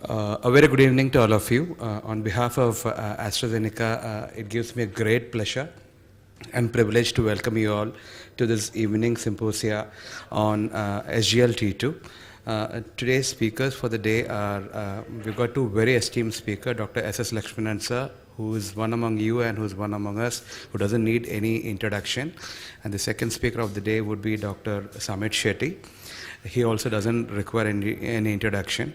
A very good evening to all of you. On behalf of AstraZeneca, it gives me a great pleasure and privilege to welcome you all to this evening symposia on SGLT2. Today's speakers for the day are, we've got two very esteemed speakers, Dr. S.S. Lakshmanan sir, who is one among you and who is one among us, who doesn't need any introduction. And the second speaker of the day would be Dr. Samit Shetty. He also doesn't require any introduction.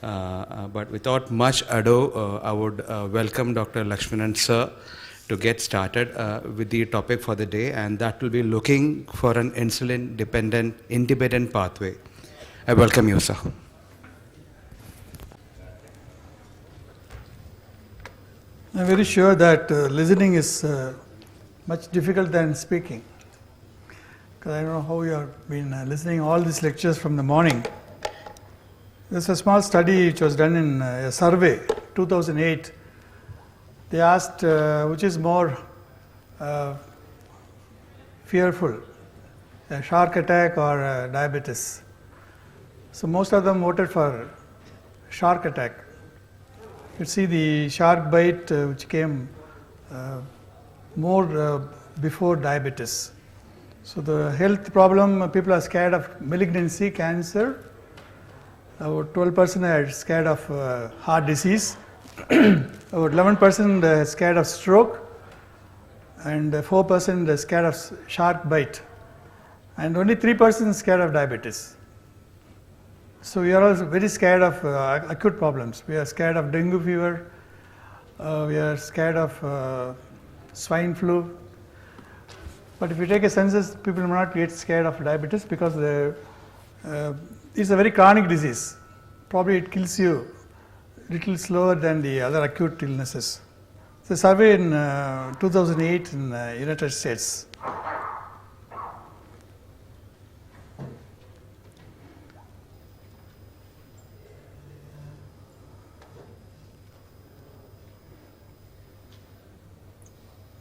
But without much ado, I would welcome Dr. Lakshmanan sir to get started with the topic for the day, and that will be looking for an insulin-dependent, independent pathway. I welcome you, sir. I'm very sure that listening is much difficult than speaking. Because I don't know how you have been listening all these lectures from the morning. There's a small study which was done in a survey, 2008. They asked which is more fearful, a shark attack or diabetes. So most of them voted for shark attack. You see the shark bite which came more before diabetes. So the health problem, people are scared of malignancy, cancer. About 12% are scared of heart disease. About 11% are scared of stroke. And 4% are scared of shark bite. And only 3% are scared of diabetes. So we are also very scared of acute problems. We are scared of dengue fever. We are scared of swine flu. But if you take a census, people will not get scared of diabetes because it's a very chronic disease. Probably it kills you a little slower than the other acute illnesses. It's a survey in 2008 in the United States.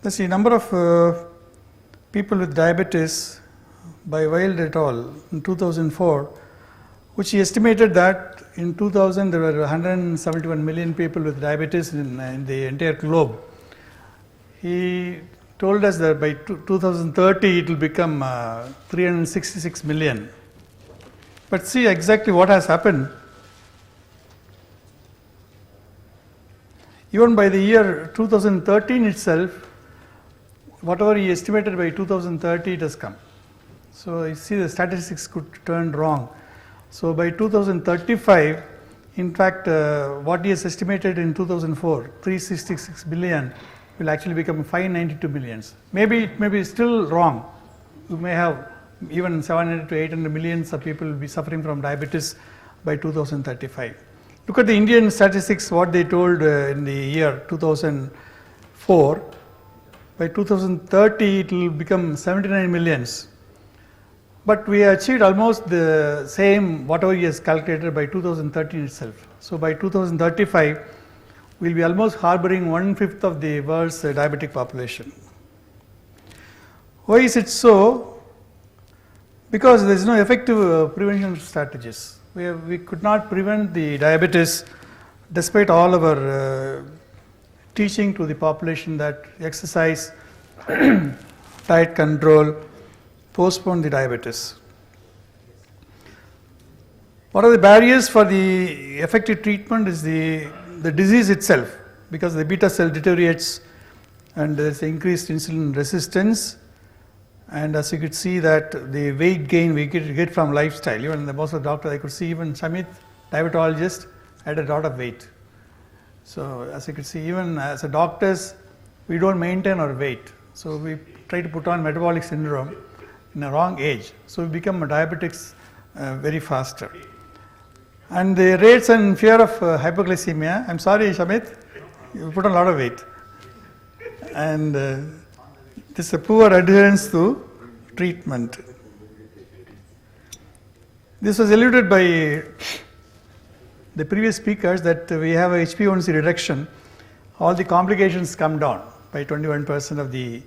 Let's see, number of people with diabetes by Wild et al. In 2004, which he estimated that in 2000 there were 171 million people with diabetes in the entire globe. He told us that by 2030 it will become 366 million. But see exactly what has happened. Even by the year 2013 itself, whatever he estimated by 2030, it has come. So you see the statistics could turn wrong. So by 2035, in fact, what he has estimated in 2004, 366 billion, will actually become 592 millions. Maybe it may be still wrong. You may have even 700 to 800 millions of people will be suffering from diabetes by 2035. Look at the Indian statistics, what they told in the year 2004. By 2030, it will become 79 millions. But we achieved almost the same, whatever he has calculated by 2013 itself. So by 2035, we'll be almost harboring 1/5 of the world's diabetic population. Why is it so? Because there is no effective prevention strategies. We could not prevent the diabetes despite all our teaching to the population that exercise, diet control, postpone the diabetes. What are the barriers for the effective treatment is the disease itself, because the beta cell deteriorates and there is increased insulin resistance, and as you could see that the weight gain we get from lifestyle. Even the most of the doctors, I could see even Shamit, diabetologist, had a lot of weight. So as you can see, even as a doctors, we don't maintain our weight. So we try to put on metabolic syndrome in a wrong age. So we become diabetics very faster. And the rates and fear of hypoglycemia, I'm sorry Shamit, you put on a lot of weight. And this is a poor adherence to treatment. This was alluded by the previous speakers that we have a HbA1c reduction, all the complications come down by 21% of the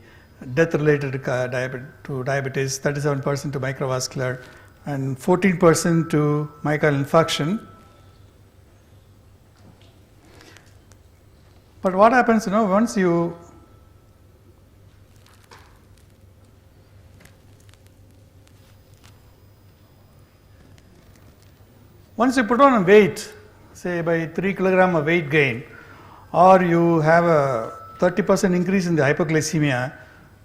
death related to diabetes, 37% to microvascular, and 14% to myocardial infarction. But what happens, once you put on a weight, say by 3 kilogram of weight gain, or you have a 30% increase in the hypoglycemia,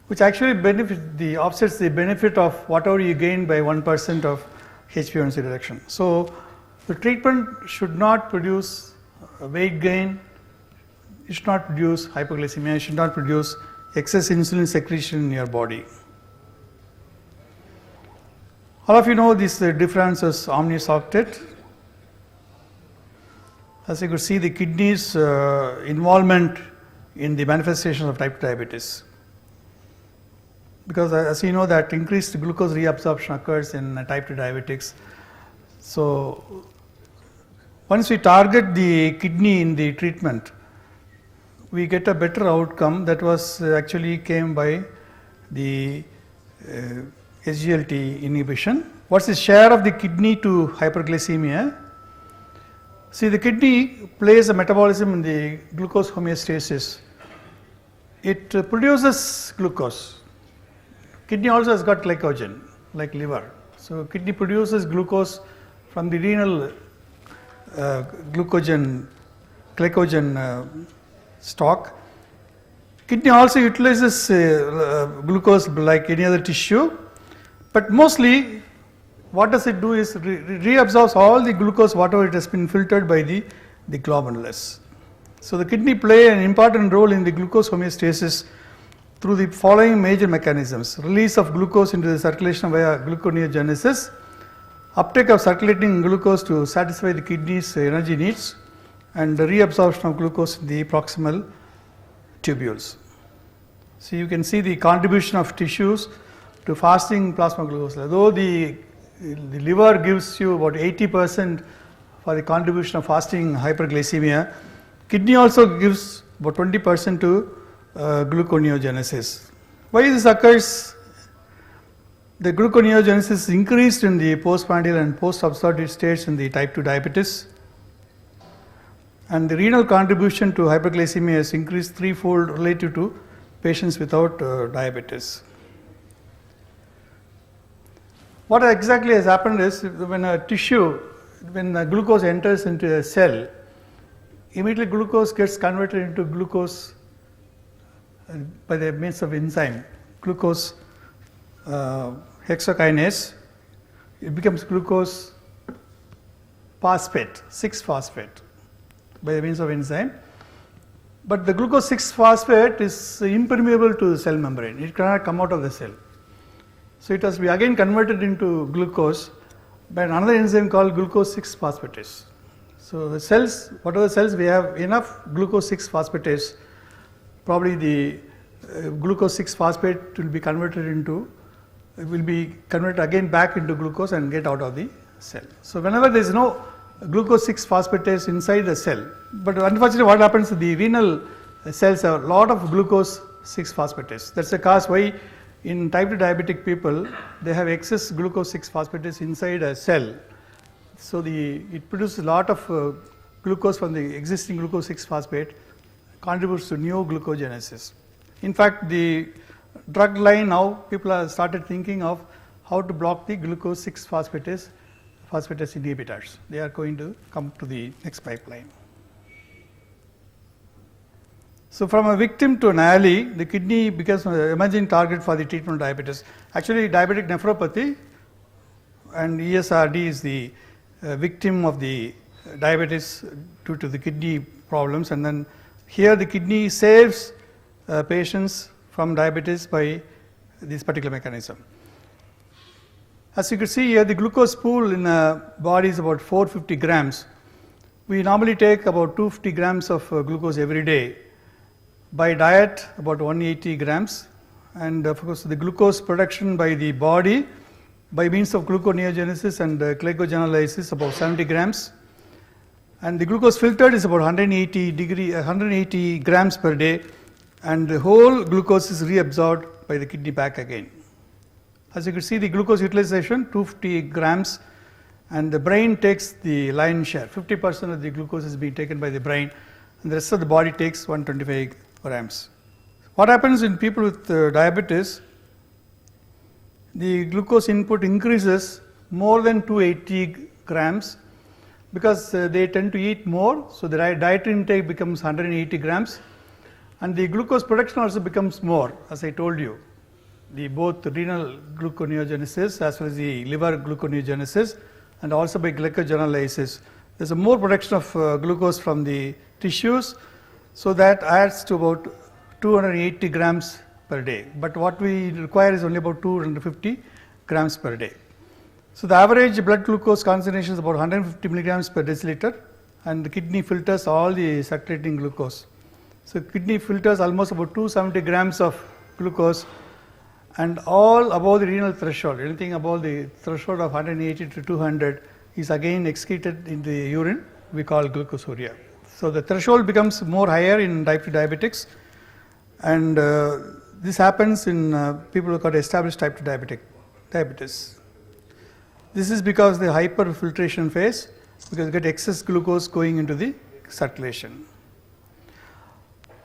which actually offsets the benefit of whatever you gain by 1% of HbA1c reduction. So the treatment should not produce weight gain, it should not produce hypoglycemia, it should not produce excess insulin secretion in your body. All of you know this difference omnis octet. As you could see, the kidneys involvement in the manifestations of type 2 diabetes. Because as you know that increased glucose reabsorption occurs in type 2 diabetics. So once we target the kidney in the treatment, we get a better outcome. That was actually came by the SGLT inhibition. What's the share of the kidney to hyperglycemia? See, the kidney plays a metabolism in the glucose homeostasis. It produces glucose. Kidney also has got glycogen, like liver. So kidney produces glucose from the renal glycogen stock. Kidney also utilizes glucose like any other tissue, but mostly what does it do is reabsorbs all the glucose whatever it has been filtered by the glomerulus. So the kidney play an important role in the glucose homeostasis through the following major mechanisms: release of glucose into the circulation via gluconeogenesis, uptake of circulating glucose to satisfy the kidney's energy needs, and the reabsorption of glucose in the proximal tubules. So you can see the contribution of tissues to fasting plasma glucose level. Though the liver gives you about 80% for the contribution of fasting hyperglycemia, kidney also gives about 20% to gluconeogenesis. Why this occurs? The gluconeogenesis is increased in the postprandial and post-obstructive states in the type 2 diabetes, and the renal contribution to hyperglycemia is increased threefold relative to patients without diabetes. What exactly has happened is when glucose enters into a cell, immediately glucose gets converted into glucose by the means of enzyme, glucose hexokinase. It becomes glucose phosphate, 6-phosphate by the means of enzyme. But the glucose 6-phosphate is impermeable to the cell membrane. It cannot come out of the cell. So it has to be again converted into glucose by another enzyme called glucose 6-phosphatase. So the cells, whatever cells we have enough glucose 6-phosphatase, probably the glucose 6-phosphate will be converted again back into glucose and get out of the cell. So whenever there is no glucose 6-phosphatase inside the cell, but unfortunately what happens, the renal cells have a lot of glucose 6-phosphatase. That's the cause why in type 2 diabetic people they have excess glucose 6-phosphatase inside a cell. So it produces a lot of glucose from the existing glucose 6-phosphate, contributes to neoglucogenesis. In fact, the drug line now people have started thinking of how to block the glucose 6-phosphatase inhibitors. They are going to come to the next pipeline. So from a victim to an ally, the kidney becomes an emerging target for the treatment of diabetes. Actually, diabetic nephropathy and ESRD is the victim of the diabetes due to the kidney problems, and then here the kidney saves patients from diabetes by this particular mechanism. As you can see here, the glucose pool in a body is about 450 grams. We normally take about 250 grams of glucose every day. By diet, about 180 grams, and of course the glucose production by the body by means of gluconeogenesis and glycogenolysis about 70 grams, and the glucose filtered is about 180 grams per day, and the whole glucose is reabsorbed by the kidney back again. As you can see, the glucose utilization 250 grams, and the brain takes the lion's share. 50% of the glucose is being taken by the brain, and the rest of the body takes 125 grams. What happens in people with diabetes? The glucose input increases more than 280 grams because they tend to eat more, so the dietary intake becomes 180 grams, and the glucose production also becomes more, as I told you. Both renal gluconeogenesis as well as the liver gluconeogenesis, and also by glycogenolysis. There's a more production of glucose from the tissues, so that adds to about 280 grams per day. But what we require is only about 250 grams per day. So the average blood glucose concentration is about 150 milligrams per deciliter, and the kidney filters all the circulating glucose. So kidney filters almost about 270 grams of glucose, and all above the renal threshold, anything above the threshold of 180 to 200 is again excreted in the urine, we call glucosuria. So the threshold becomes more higher in type 2 diabetics, and this happens in people who got established type 2 diabetes. This is because the hyperfiltration phase, because you get excess glucose going into the circulation.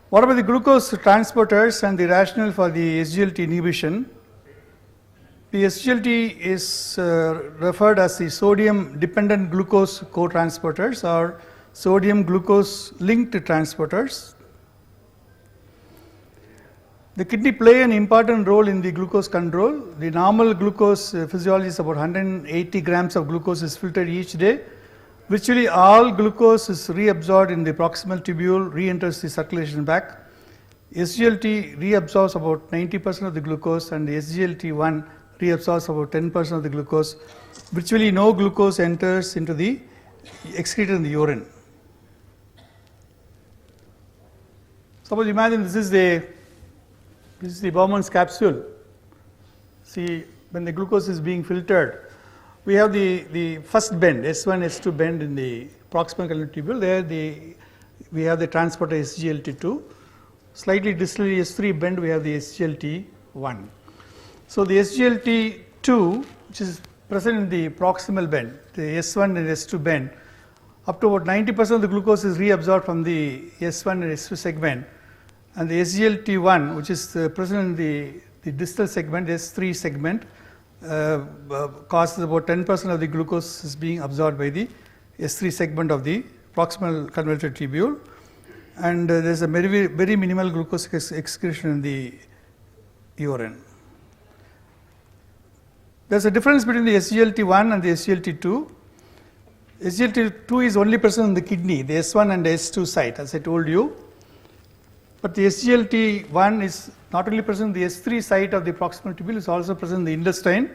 What about the glucose transporters and the rationale for the SGLT inhibition? The SGLT is referred as the sodium dependent glucose cotransporters or sodium glucose linked transporters. The kidney play an important role in the glucose control. The normal glucose physiology is about 180 grams of glucose is filtered each day. Virtually all glucose is reabsorbed in the proximal tubule, re-enters the circulation back. SGLT reabsorbs about 90% of the glucose, and the SGLT1 reabsorbs about 10% of the glucose. Virtually no glucose enters into the excreted in the urine. Suppose imagine this is the Bowman's capsule. See, when the glucose is being filtered, we have the first bend, S1, S2 bend in the proximal columnar tubule. There we have the transporter SGLT2. Slightly distally S3 bend, we have the SGLT1. So the SGLT2, which is present in the proximal bend, the S1 and S2 bend, up to about 90% of the glucose is reabsorbed from the S1 and S2 segment. And the SGLT1, which is present in the distal segment, S3 segment, causes about 10% of the glucose is being absorbed by the S3 segment of the proximal convoluted tubule, and there is a very minimal glucose excretion in the urine. There is a difference between the SGLT1 and the SGLT2. SGLT2 is only present in the kidney, the S1 and the S2 site, as I told you. But the SGLT1 is not only present in the S3 site of the proximal tubule, it is also present in the intestine,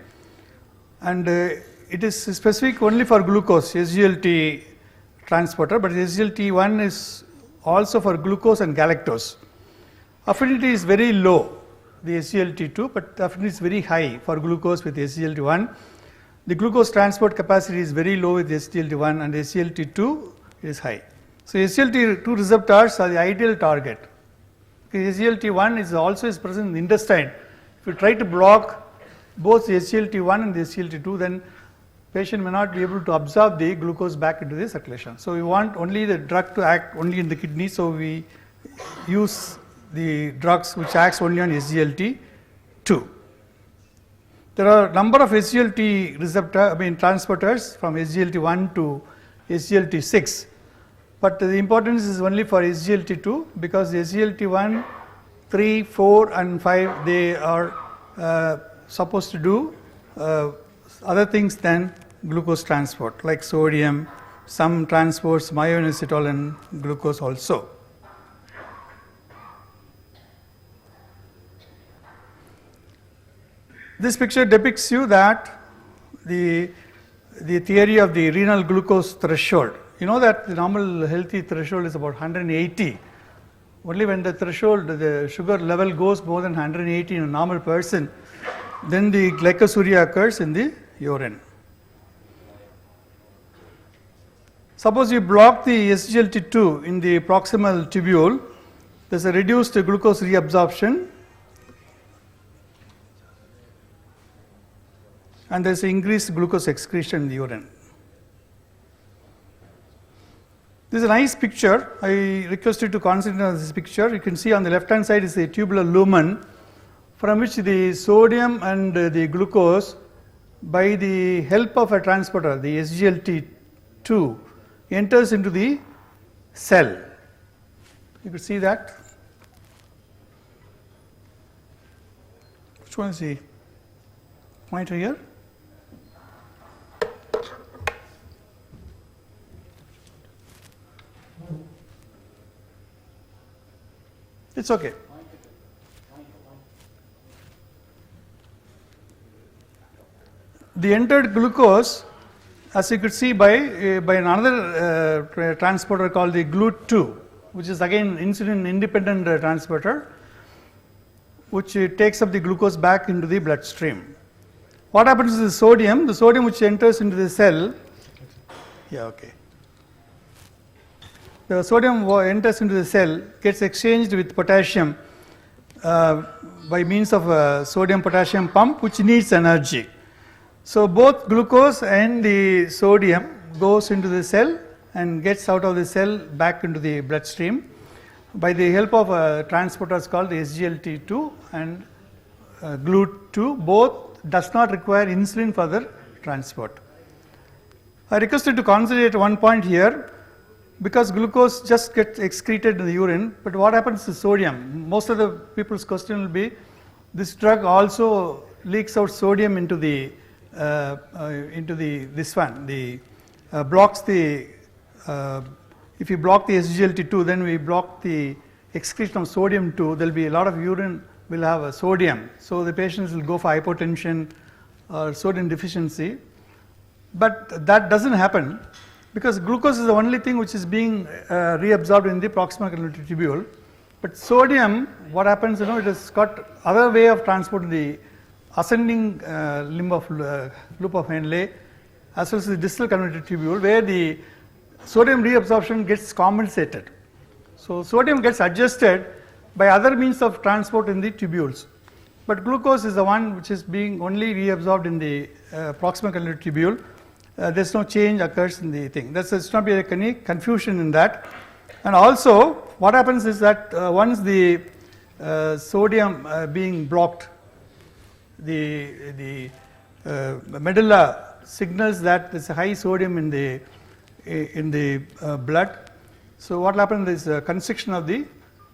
and it is specific only for glucose, SGLT transporter, but SGLT1 is also for glucose and galactose. Affinity is very low, the SGLT2, but affinity is very high for glucose with SGLT1. The glucose transport capacity is very low with SGLT1, and SGLT2 is high. So SGLT2 receptors are the ideal target. SGLT1 is also present in the intestine. If you try to block both the SGLT1 and the SGLT2, then patient may not be able to absorb the glucose back into the circulation. So we want only the drug to act only in the kidney, so we use the drugs which acts only on SGLT2. There are a number of SGLT transporters from SGLT1 to SGLT6. But the importance is only for SGLT2 because the SGLT1, 3, 4 and 5, they are supposed to do other things than glucose transport, like sodium, some transports myoinositol and glucose also. This picture depicts you that the theory of the renal glucose threshold. You know that the normal healthy threshold is about 180. Only when the threshold, the sugar level goes more than 180 in a normal person, then the glycosuria occurs in the urine. Suppose you block the SGLT2 in the proximal tubule, there is a reduced glucose reabsorption and there is increased glucose excretion in the urine. This is a nice picture. I request you to concentrate on this picture. You can see on the left hand side is a tubular lumen from which the sodium and the glucose, by the help of a transporter, the SGLT2, enters into the cell. You could see that. Which one is the pointer here? It's okay. The entered glucose, as you could see by another transporter called the GLUT2, which is again insulin independent transporter, which takes up the glucose back into the bloodstream. What happens to the sodium? The sodium which enters into the cell, the sodium enters into the cell, gets exchanged with potassium by means of a sodium potassium pump, which needs energy. So both glucose and the sodium goes into the cell and gets out of the cell back into the bloodstream by the help of transporters called the SGLT2 and GLUT2. Both does not require insulin for their transport. I request you to concentrate one point here, because glucose just gets excreted in the urine, but what happens to sodium? Most of the people's question will be, this drug also leaks out sodium into the blocks the if you block the SGLT2, then we block the excretion of sodium too. There will be a lot of urine will have a sodium, so the patients will go for hypotension or sodium deficiency. But that doesn't happen, because glucose is the only thing which is being reabsorbed in the proximal convoluted tubule. But sodium, what happens, it has got other way of transporting the ascending limb of loop of Henle as well as the distal convoluted tubule, where the sodium reabsorption gets compensated. So sodium gets adjusted by other means of transport in the tubules. But glucose is the one which is being only reabsorbed in the proximal convoluted tubule. There's no change occurs in the thing. There's not be any confusion in that. And also, what happens is that once the sodium being blocked, the medulla signals that there's a high sodium in the blood. So what happens is constriction of the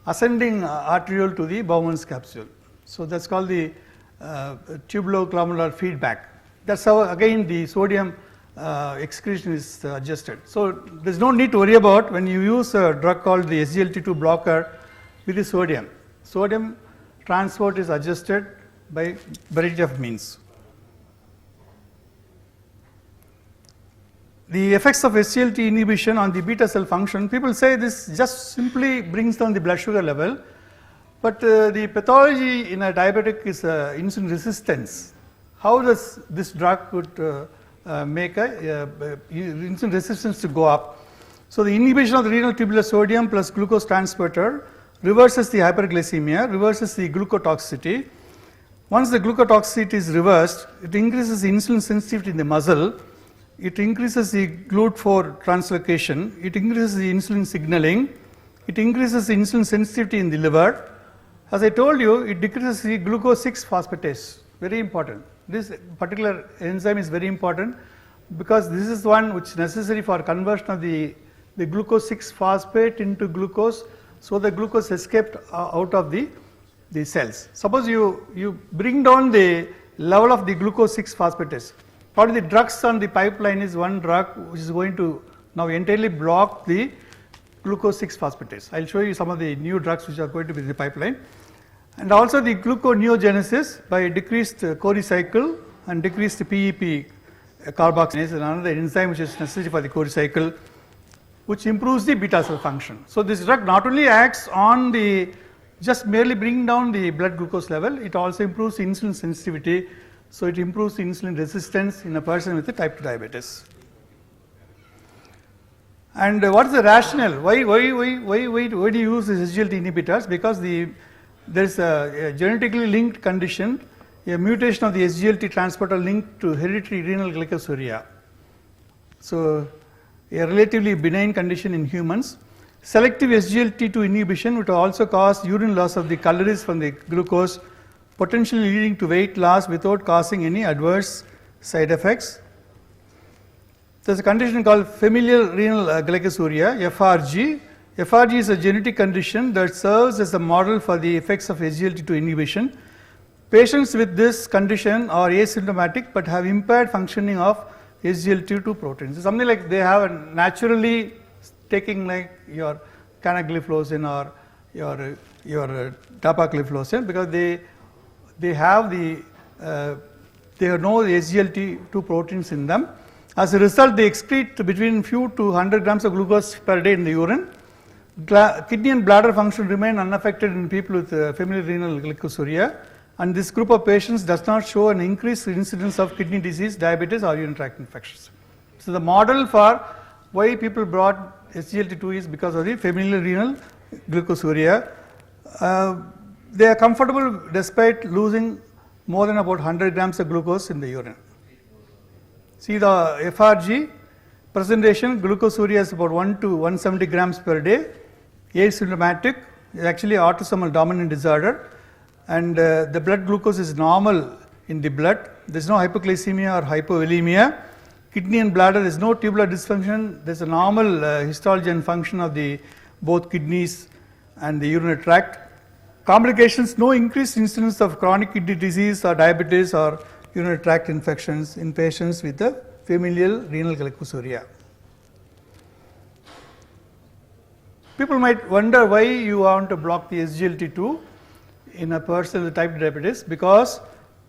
ascending arteriole to the Bowman's capsule. So that's called the tubuloglomerular feedback. That's how again the sodium excretion is adjusted. So there's no need to worry about when you use a drug called the SGLT2 blocker with the sodium. Sodium transport is adjusted by variety of means. The effects of SGLT inhibition on the beta cell function, people say this just simply brings down the blood sugar level, but the pathology in a diabetic is insulin resistance. How does this drug could make insulin resistance to go up? So the inhibition of the renal tubular sodium plus glucose transporter reverses the hyperglycemia, reverses the glucotoxicity. Once the glucotoxicity is reversed, it increases the insulin sensitivity in the muscle, it increases the GLUT4 translocation, it increases the insulin signaling, it increases the insulin sensitivity in the liver. As I told you, it decreases the glucose 6 phosphatase, very important. This particular enzyme is very important because this is the one which is necessary for conversion of the glucose 6 phosphate into glucose, so the glucose escaped out of the cells. Suppose you bring down the level of the glucose 6 phosphatase. Part of the drugs on the pipeline is one drug which is going to now entirely block the glucose 6 phosphatase. I will show you some of the new drugs which are going to be in the pipeline. And also the gluconeogenesis by decreased Cori cycle and decreased PEP carboxylase, another enzyme which is necessary for the Cori cycle, which improves the beta cell function. So this drug not only acts on the just merely bring down the blood glucose level, it also improves the insulin sensitivity. So it improves the insulin resistance in a person with a type 2 diabetes. And what is the rationale? Why do you use these SGLT inhibitors? Because there is a genetically linked condition, a mutation of the SGLT transporter linked to hereditary renal glycosuria. So a relatively benign condition in humans. Selective SGLT2 inhibition would also cause urine loss of the calories from the glucose, potentially leading to weight loss without causing any adverse side effects. There's a condition called familial renal glycosuria, FRG. FRG is a genetic condition that serves as a model for the effects of SGLT2 inhibition. Patients with this condition are asymptomatic but have impaired functioning of SGLT2 proteins. It's something like they have a naturally taking like your canagliflozin or your dapagliflozin because they have the they know the SGLT2 proteins in them. As a result, they excrete between few to 100 grams of glucose per day in the urine. Kidney and bladder function remain unaffected in people with familial renal glycosuria, and this group of patients does not show an increased incidence of kidney disease, diabetes or urinary tract infections. So the model for why people brought SGLT2 is because of the familial renal glycosuria. They are comfortable despite losing more than about 100 grams of glucose in the urine. See the FRG presentation, glucosuria is about 1 to 170 grams per day, asymptomatic, actually autosomal dominant disorder, and the blood glucose is normal in the blood. There is no hypoglycemia or hypovolemia. Kidney and bladder, there is no tubular dysfunction. There is a normal histology and function of the both kidneys and the urinary tract. Complications, no increased incidence of chronic kidney disease or diabetes or urinary tract infections in patients with the familial renal glycosuria. People might wonder why you want to block the SGLT2 in a person with type 2 diabetes, because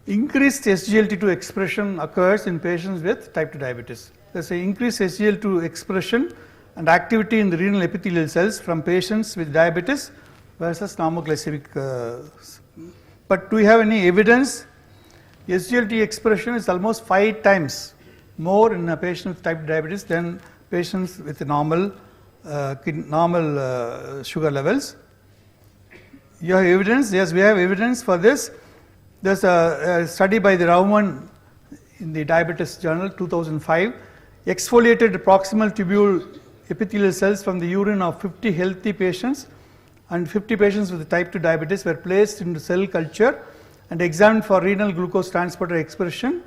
increased SGLT2 expression occurs in patients with type 2 diabetes. There is an increased SGLT2 expression and activity in the renal epithelial cells from patients with diabetes versus normoglycemic. But do we have any evidence? SGLT expression is almost 5 times more in a patient with type 2 diabetes than patients with normal sugar levels. You have evidence? Yes, we have evidence for this. There's a study by the Rauman in the Diabetes Journal 2005. Exfoliated proximal tubule epithelial cells from the urine of 50 healthy patients and 50 patients with type 2 diabetes were placed into cell culture and examined for renal glucose transporter expression.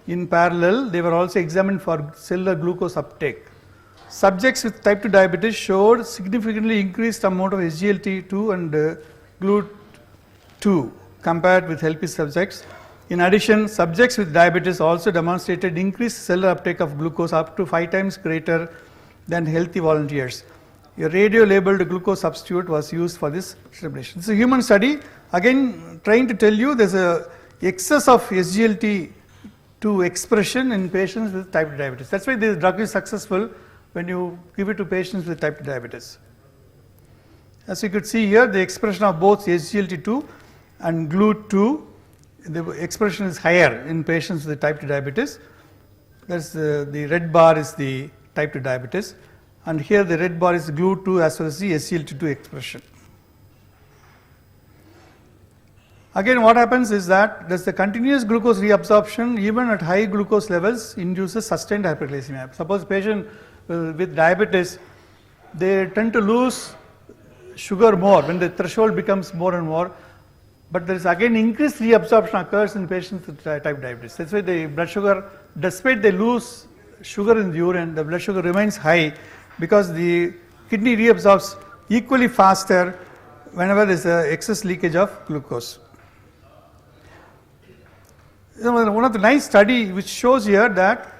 In parallel, they were also examined for cellular glucose uptake. Subjects with type 2 diabetes showed significantly increased amount of SGLT2 and GLUT2 compared with healthy subjects. In addition, subjects with diabetes also demonstrated increased cellular uptake of glucose up to 5 times greater than healthy volunteers. A radio-labeled glucose substitute was used for this determination. It's a human study, again trying to tell you there's a excess of SGLT2 expression in patients with type 2 diabetes. That's why this drug is successful when you give it to patients with type 2 diabetes. As you could see here, the expression of both SGLT2 and GLUT2, the expression is higher in patients with type 2 diabetes. That's the red bar is the type 2 diabetes, and here the red bar is GLUT2 as well as the SGLT2 expression. Again, what happens is that the continuous glucose reabsorption even at high glucose levels induces sustained hyperglycemia. Suppose patient with diabetes, they tend to lose sugar more when the threshold becomes more and more, but there is again increased reabsorption occurs in patients with type 2 diabetes. That's why the blood sugar, despite they lose sugar in the urine, the blood sugar remains high because the kidney reabsorbs equally faster whenever there is excess leakage of glucose. One of the nice study which shows here that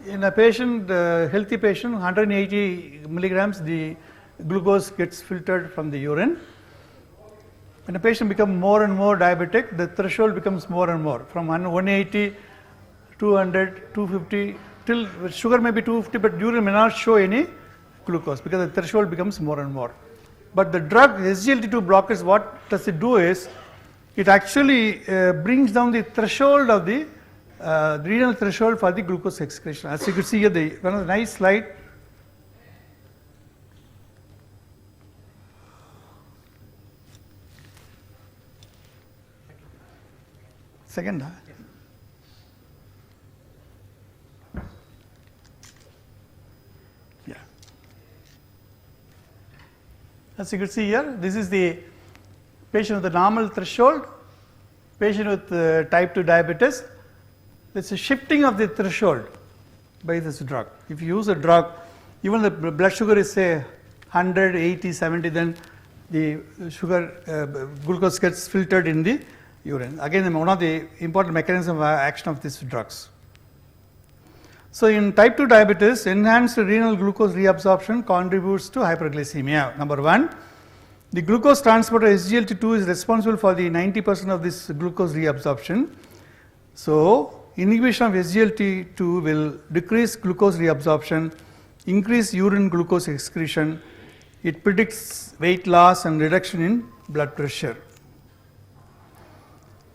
in a patient, healthy patient, 180 milligrams, the glucose gets filtered from the urine. When a patient becomes more and more diabetic, the threshold becomes more and more, from 180, 200, 250, till sugar may be 250, but urine may not show any glucose because the threshold becomes more and more. But the drug SGLT2 blockers, what does it do is, it actually brings down the threshold of the renal threshold for the glucose excretion. As you can see here, one of the nice slide. Second. Yeah. As you can see here, this is the patient with the normal threshold, patient with type 2 diabetes. It's a shifting of the threshold by this drug. If you use a drug, even the blood sugar is say 100, 80, 70, then the sugar glucose gets filtered in the urine. Again, one of the important mechanisms of action of these drugs. So in type 2 diabetes, enhanced renal glucose reabsorption contributes to hyperglycemia. Number one, the glucose transporter SGLT2 is responsible for the 90% of this glucose reabsorption. So inhibition of SGLT2 will decrease glucose reabsorption, increase urine glucose excretion. It predicts weight loss and reduction in blood pressure.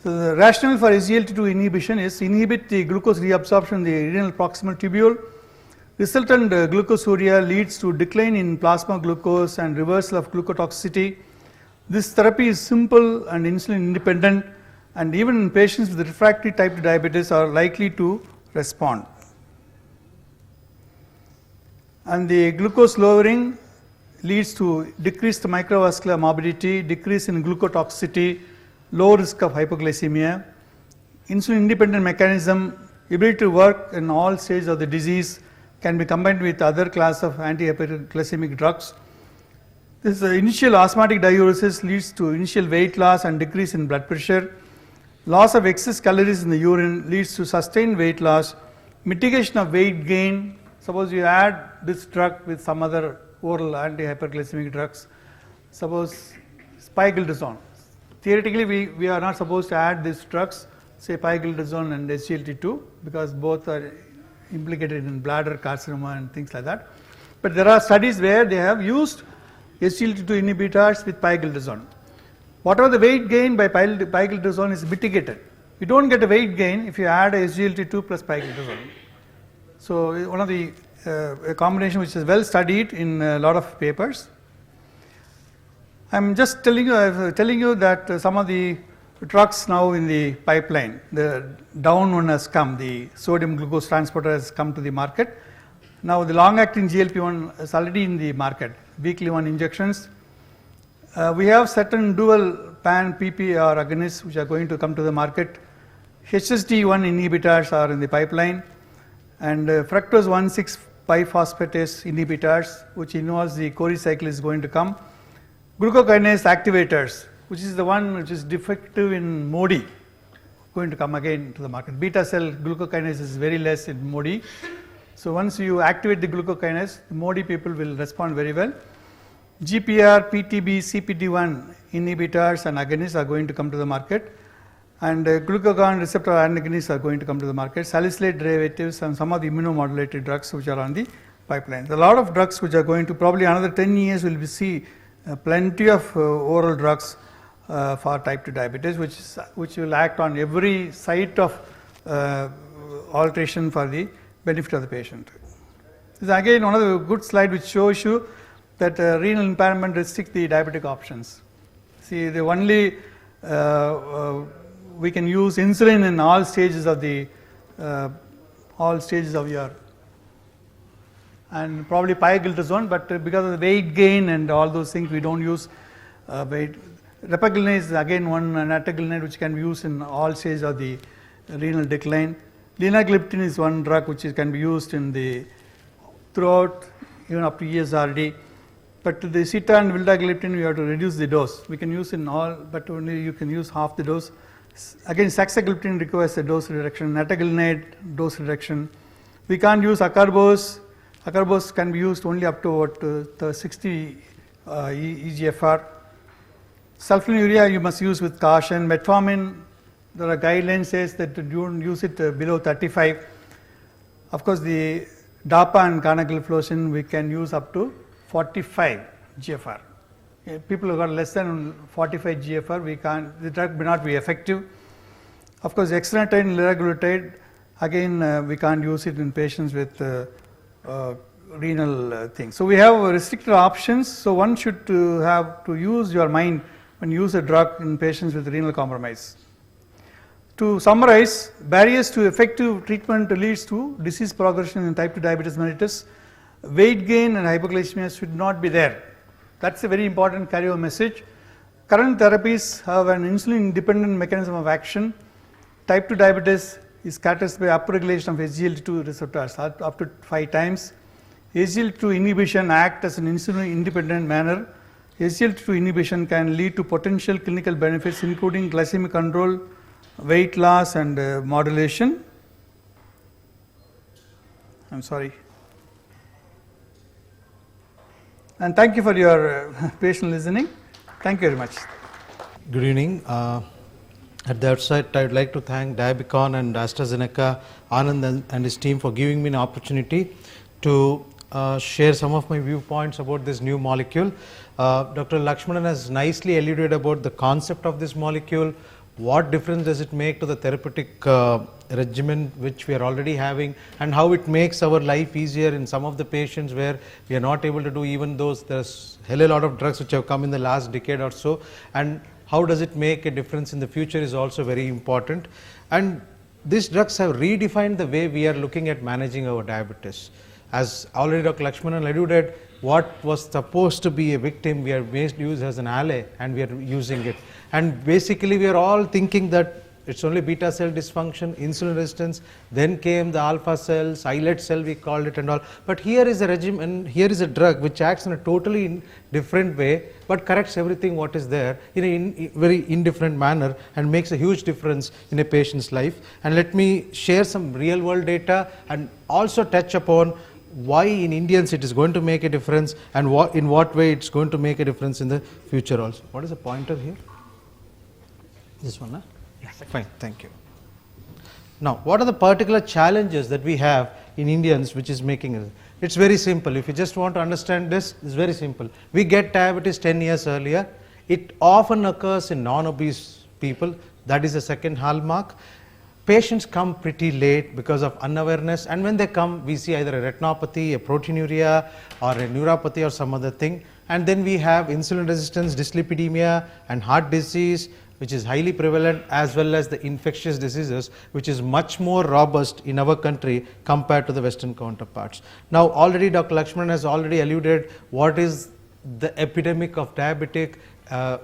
So the rationale for SGLT2 inhibition is inhibit the glucose reabsorption in the renal proximal tubule. Resultant glucosuria leads to decline in plasma glucose and reversal of glucotoxicity. This therapy is simple and insulin independent, and even in patients with refractory type 2 diabetes are likely to respond. And the glucose lowering leads to decreased microvascular morbidity, decrease in glucotoxicity, low risk of hypoglycemia. Insulin independent mechanism, ability to work in all stages of the disease, can be combined with other class of anti-hyperglycemic drugs. This initial osmotic diuresis leads to initial weight loss and decrease in blood pressure. Loss of excess calories in the urine leads to sustained weight loss. Mitigation of weight gain. Suppose you add this drug with some other oral anti-hyperglycemic drugs. Suppose pioglitazone. Theoretically, we are not supposed to add these drugs, say pioglitazone and SGLT2, because both are implicated in bladder carcinoma and things like that. But there are studies where they have used SGLT2 inhibitors with pioglitazone. Whatever the weight gain by pioglitazone is mitigated. You don't get a weight gain if you add a SGLT2 plus pioglitazone. So one of the a combination which is well studied in a lot of papers. I'm just telling you that some of the drugs now in the pipeline, the down one has come, the sodium glucose transporter has come to the market. Now the long-acting GLP-1 is already in the market, weekly 1 injections. We have certain dual pan-PPAR agonists which are going to come to the market. HSD1 inhibitors are in the pipeline, and fructose 1,6-biphosphatase inhibitors, which involves the chorecycle, is going to come. Glucokinase activators, which is the one which is defective in MODY, going to come again to the market. Beta cell glucokinase is very less in MODY. So once you activate the glucokinase, the MODY people will respond very well. GPR, PTB, CPD1 inhibitors and agonists are going to come to the market, and glucagon receptor antagonists are going to come to the market. Salicylate derivatives and some of the immunomodulated drugs which are on the pipeline. There are a lot of drugs which are going to, probably another 10 years will see plenty of oral drugs for type 2 diabetes, which will act on every site of alteration for the benefit of the patient. This is again one of the good slides which shows you that renal impairment restricts the diabetic options. See, the only we can use insulin in all stages of your, and probably pioglitazone, but because of the weight gain and all those things, we don't use weight. Repaglinase is again one nataglinate which can be used in all stages of the renal decline. Linagliptin is one drug which can be used in the throughout, even up to ESRD. But the sita and vildagliptin, we have to reduce the dose. We can use in all, but only you can use half the dose. Again, saxagliptin requires a dose reduction. Nataglinate, dose reduction. We can't use acarbose. Acarbose can be used only up to what, 60 EGFR. Sulfonylurea you must use with caution. Metformin, there are guidelines says that you don't use it below 35. Of course, the DAPA and canagliflozin we can use up to 45 GFR. People who got less than 45 GFR, the drug may not be effective. Of course, exenatide and liraglutide, again we can't use it in patients with renal things. So we have restricted options. So one should have to use your mind when you use a drug in patients with renal compromise. To summarize, barriers to effective treatment leads to disease progression in type 2 diabetes mellitus. Weight gain and hypoglycemia should not be there. That's a very important carry-over message. Current therapies have an insulin-independent mechanism of action. Type 2 diabetes is characterized by upregulation of SGLT2 receptors up to 5 times. SGLT2 inhibition acts as an insulin-independent manner. SGLT2 inhibition can lead to potential clinical benefits including glycemic control, weight loss and modulation. I'm sorry. And thank you for your patient listening. Thank you very much. Good evening. At the outset, I would like to thank Diabicon and AstraZeneca, Anand and his team for giving me an opportunity to share some of my viewpoints about this new molecule. Dr. Lakshmanan has nicely alluded about the concept of this molecule, what difference does it make to the therapeutic regimen which we are already having, and how it makes our life easier in some of the patients where we are not able to do even those. There's hell a lot of drugs which have come in the last decade or so, and how does it make a difference in the future is also very important. And these drugs have redefined the way we are looking at managing our diabetes. As already Dr. Lakshmanan alluded, what was supposed to be a victim, we are used as an ally and we are using it. And basically we are all thinking that it's only beta cell dysfunction, insulin resistance, then came the alpha cells, islet cell we called it and all. But here is a regimen, here is a drug which acts in a totally different way but corrects everything what is there in a very indifferent manner and makes a huge difference in a patient's life. And let me share some real world data and also touch upon why in Indians it is going to make a difference and in what way it's going to make a difference in the future also. What is the pointer here? This one, huh? Yes. Fine, thank you. Now, what are the particular challenges that we have in Indians which is making it? It's very simple. If you just want to understand this, it's very simple. We get diabetes 10 years earlier. It often occurs in non-obese people. That is the second hallmark. Patients come pretty late because of unawareness, and when they come, we see either a retinopathy, a proteinuria, or a neuropathy or some other thing. And then we have insulin resistance, dyslipidemia, and heart disease, which is highly prevalent, as well as the infectious diseases, which is much more robust in our country compared to the Western counterparts. Now, already Dr. Lakshmanan has already alluded what is the epidemic of diabetic,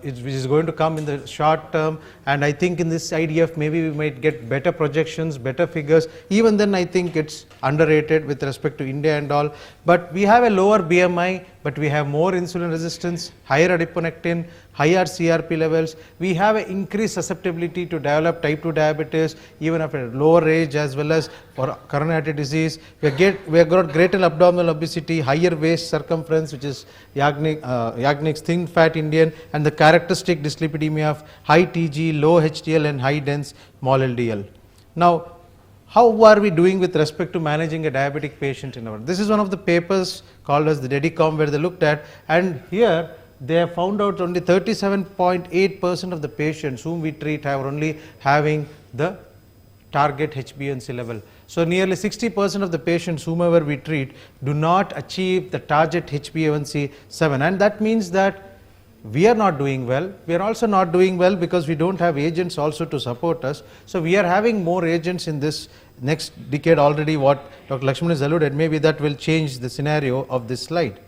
which is going to come in the short term, and I think in this IDF maybe we might get better projections, better figures. Even then I think it's underrated with respect to India and all, but we have a lower BMI, but we have more insulin resistance, higher adiponectin, higher CRP levels. We have an increased susceptibility to develop type 2 diabetes even at a lower age, as well as for coronary artery disease. We have got greater abdominal obesity, higher waist circumference, which is Yagnek's thin fat Indian, and the characteristic dyslipidemia of high TG, low HDL and high dense small LDL. Now, how are we doing with respect to managing a diabetic patient in our? This is one of the papers called as the DEDICOM, where they looked at, and here they have found out only 37.8% of the patients whom we treat are only having the target HbA1c level. So nearly 60% of the patients whomever we treat do not achieve the target HbA1c 7, and that means that we are not doing well. We are also not doing well because we don't have agents also to support us. So we are having more agents in this next decade already. What Dr. Lakshmanan has alluded, maybe that will change the scenario of this slide.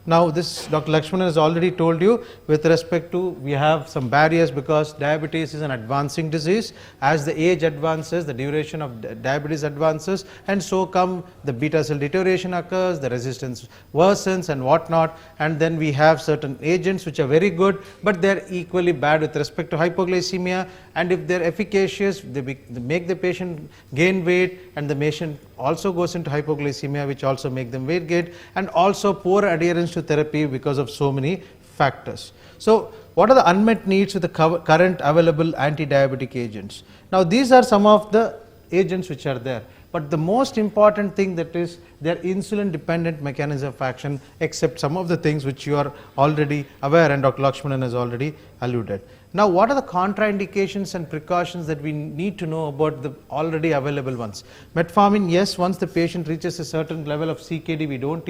Now, this Dr. Lakshmanan has already told you with respect to we have some barriers because diabetes is an advancing disease. As the age advances, the duration of diabetes advances, and so come the beta cell deterioration occurs, the resistance worsens and whatnot, and then we have certain agents which are very good, but they are equally bad with respect to hypoglycemia, and if they are efficacious, they make the patient gain weight, and the patient also goes into hypoglycemia, which also make them weight gain, and also poor adherence to therapy because of so many factors. So, what are the unmet needs with the current available anti-diabetic agents? Now, these are some of the agents which are there, but the most important thing that is their insulin dependent mechanism of action, except some of the things which you are already aware and Dr. Lakshmanan has already alluded. Now, what are the contraindications and precautions that we need to know about the already available ones? Metformin, yes, once the patient reaches a certain level of CKD, we don't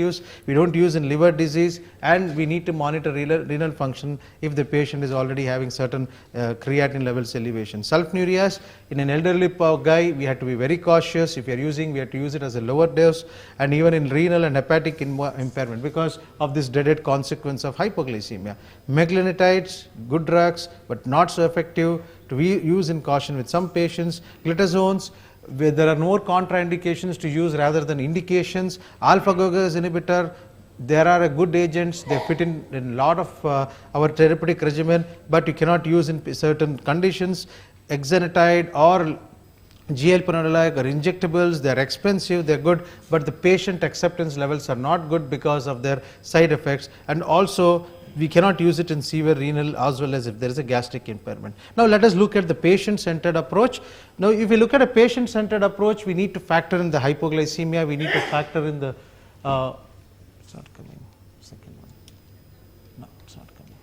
use in liver disease, and we need to monitor renal function if the patient is already having certain creatinine levels elevation. Sulfonylureas, in an elderly guy, we have to be very cautious. If we are using, we have to use it as a lower dose, and even in renal and hepatic impairment because of this dreaded consequence of hypoglycemia. Meglinotides, good drugs, but not so effective, to use in caution with some patients. Glitazones, where there are more contraindications to use rather than indications. Alpha-GOGAS inhibitor, there are good agents, they fit in a lot of our therapeutic regimen, but you cannot use in certain conditions. Exenatide or GLP-1 or injectables, they are expensive, they are good, but the patient acceptance levels are not good because of their side effects, and also we cannot use it in severe renal as well as if there is a gastric impairment. Now let us look at the patient-centered approach. Now if we look at a patient-centered approach, we need to factor in the hypoglycemia, we need to factor in the it's not coming, second one, no, it's not coming.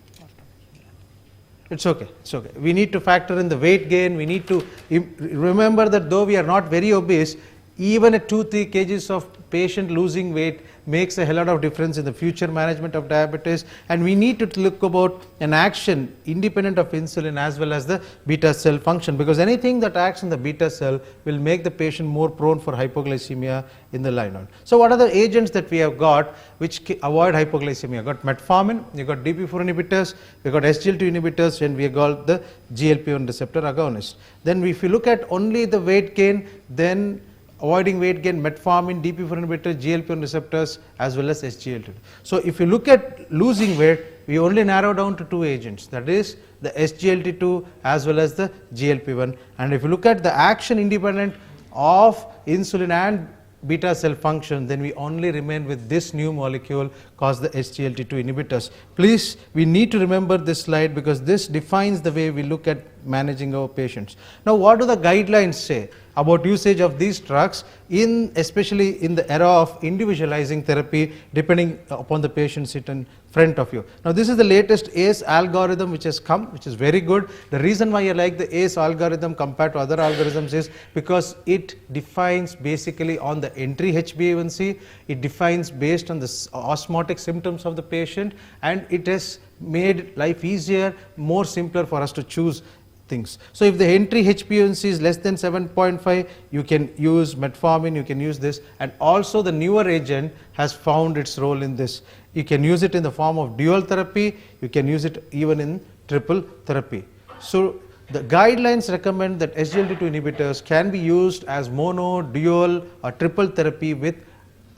It's okay, it's okay. We need to factor in the weight gain, we need to remember that though we are not very obese, even at 2-3 kgs of patient losing weight makes a hell lot of difference in the future management of diabetes, and we need to look about an action independent of insulin as well as the beta cell function, because anything that acts on the beta cell will make the patient more prone for hypoglycemia in the line on. So what are the agents that we have got which avoid hypoglycemia? You got metformin, you got DP4 inhibitors, we got SGLT2 inhibitors, and we got the GLP-1 receptor agonist. Then if you look at only the weight gain, then avoiding weight gain, metformin, DP4 inhibitor, GLP-1 receptors as well as SGLT2. So if you look at losing weight, we only narrow down to 2 agents, that is the SGLT2 as well as the GLP-1. And if you look at the action independent of insulin and beta cell function, then we only remain with this new molecule called the SGLT2 inhibitors. Please, we need to remember this slide because this defines the way we look at managing our patients. Now what do the guidelines say about usage of these drugs, especially in the era of individualizing therapy depending upon the patient sitting in front of you. Now this is the latest ACE algorithm which has come, which is very good. The reason why I like the ACE algorithm compared to other algorithms is because it defines basically on the entry HbA1c, it defines based on the osmotic symptoms of the patient, and it has made life easier, more simpler for us to choose things. So if the entry HbA1c is less than 7.5, you can use metformin, you can use this, and also the newer agent has found its role in this. You can use it in the form of dual therapy, you can use it even in triple therapy. So the guidelines recommend that SGLT2 inhibitors can be used as mono, dual or triple therapy with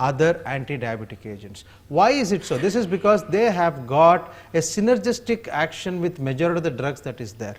other anti-diabetic agents. Why is it so? This is because they have got a synergistic action with majority of the drugs that is there.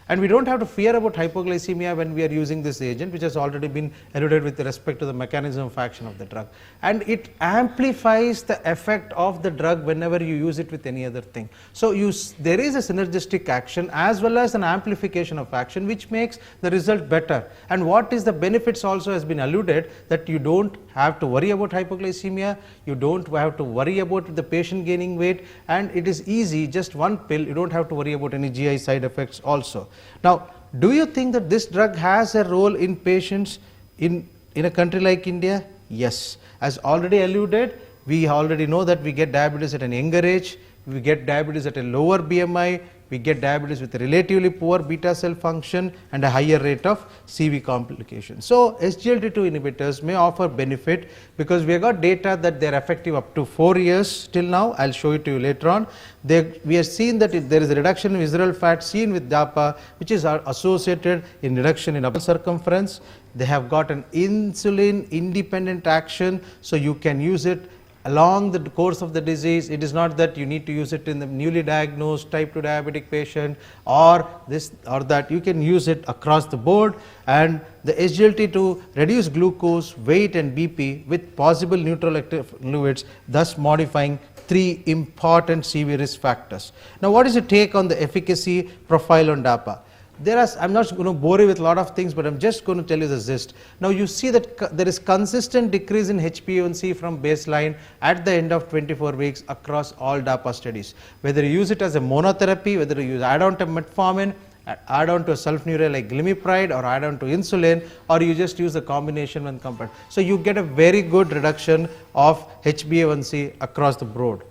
And we don't have to fear about hypoglycemia when we are using this agent, which has already been alluded with respect to the mechanism of action of the drug. And it amplifies the effect of the drug whenever you use it with any other thing. So there is a synergistic action as well as an amplification of action which makes the result better. And what is the benefits also has been alluded, that you don't have to worry about hypoglycemia, you don't have to worry about the patient gaining weight, and it is easy, just one pill, you don't have to worry about any GI side effects also. Now, do you think that this drug has a role in patients in a country like India? Yes. As already alluded, we already know that we get diabetes at an younger age, we get diabetes at a lower BMI, we get diabetes with a relatively poor beta cell function and a higher rate of CV complications. So SGLT2 inhibitors may offer benefit because we have got data that they are effective up to 4 years till now. I will show it to you later on. We have seen that there is a reduction in visceral fat seen with DAPA, which is associated in reduction in upper circumference. They have got an insulin independent action, so you can use it along the course of the disease. It is not that you need to use it in the newly diagnosed type 2 diabetic patient or this or that. You can use it across the board, and the SGLT2 reduce glucose, weight and BP with possible neutral active fluids, thus modifying 3 important CV risk factors. Now what is your take on the efficacy profile on DAPA? I'm not going to bore you with a lot of things, but I'm just going to tell you the gist. Now you see that there is consistent decrease in HbA1c from baseline at the end of 24 weeks across all DAPA studies. Whether you use it as a monotherapy, whether you add on to metformin, add on to a sulfonylurea like glimepiride, or add on to insulin, or you just use the combination when compared. So you get a very good reduction of HbA1c across the board.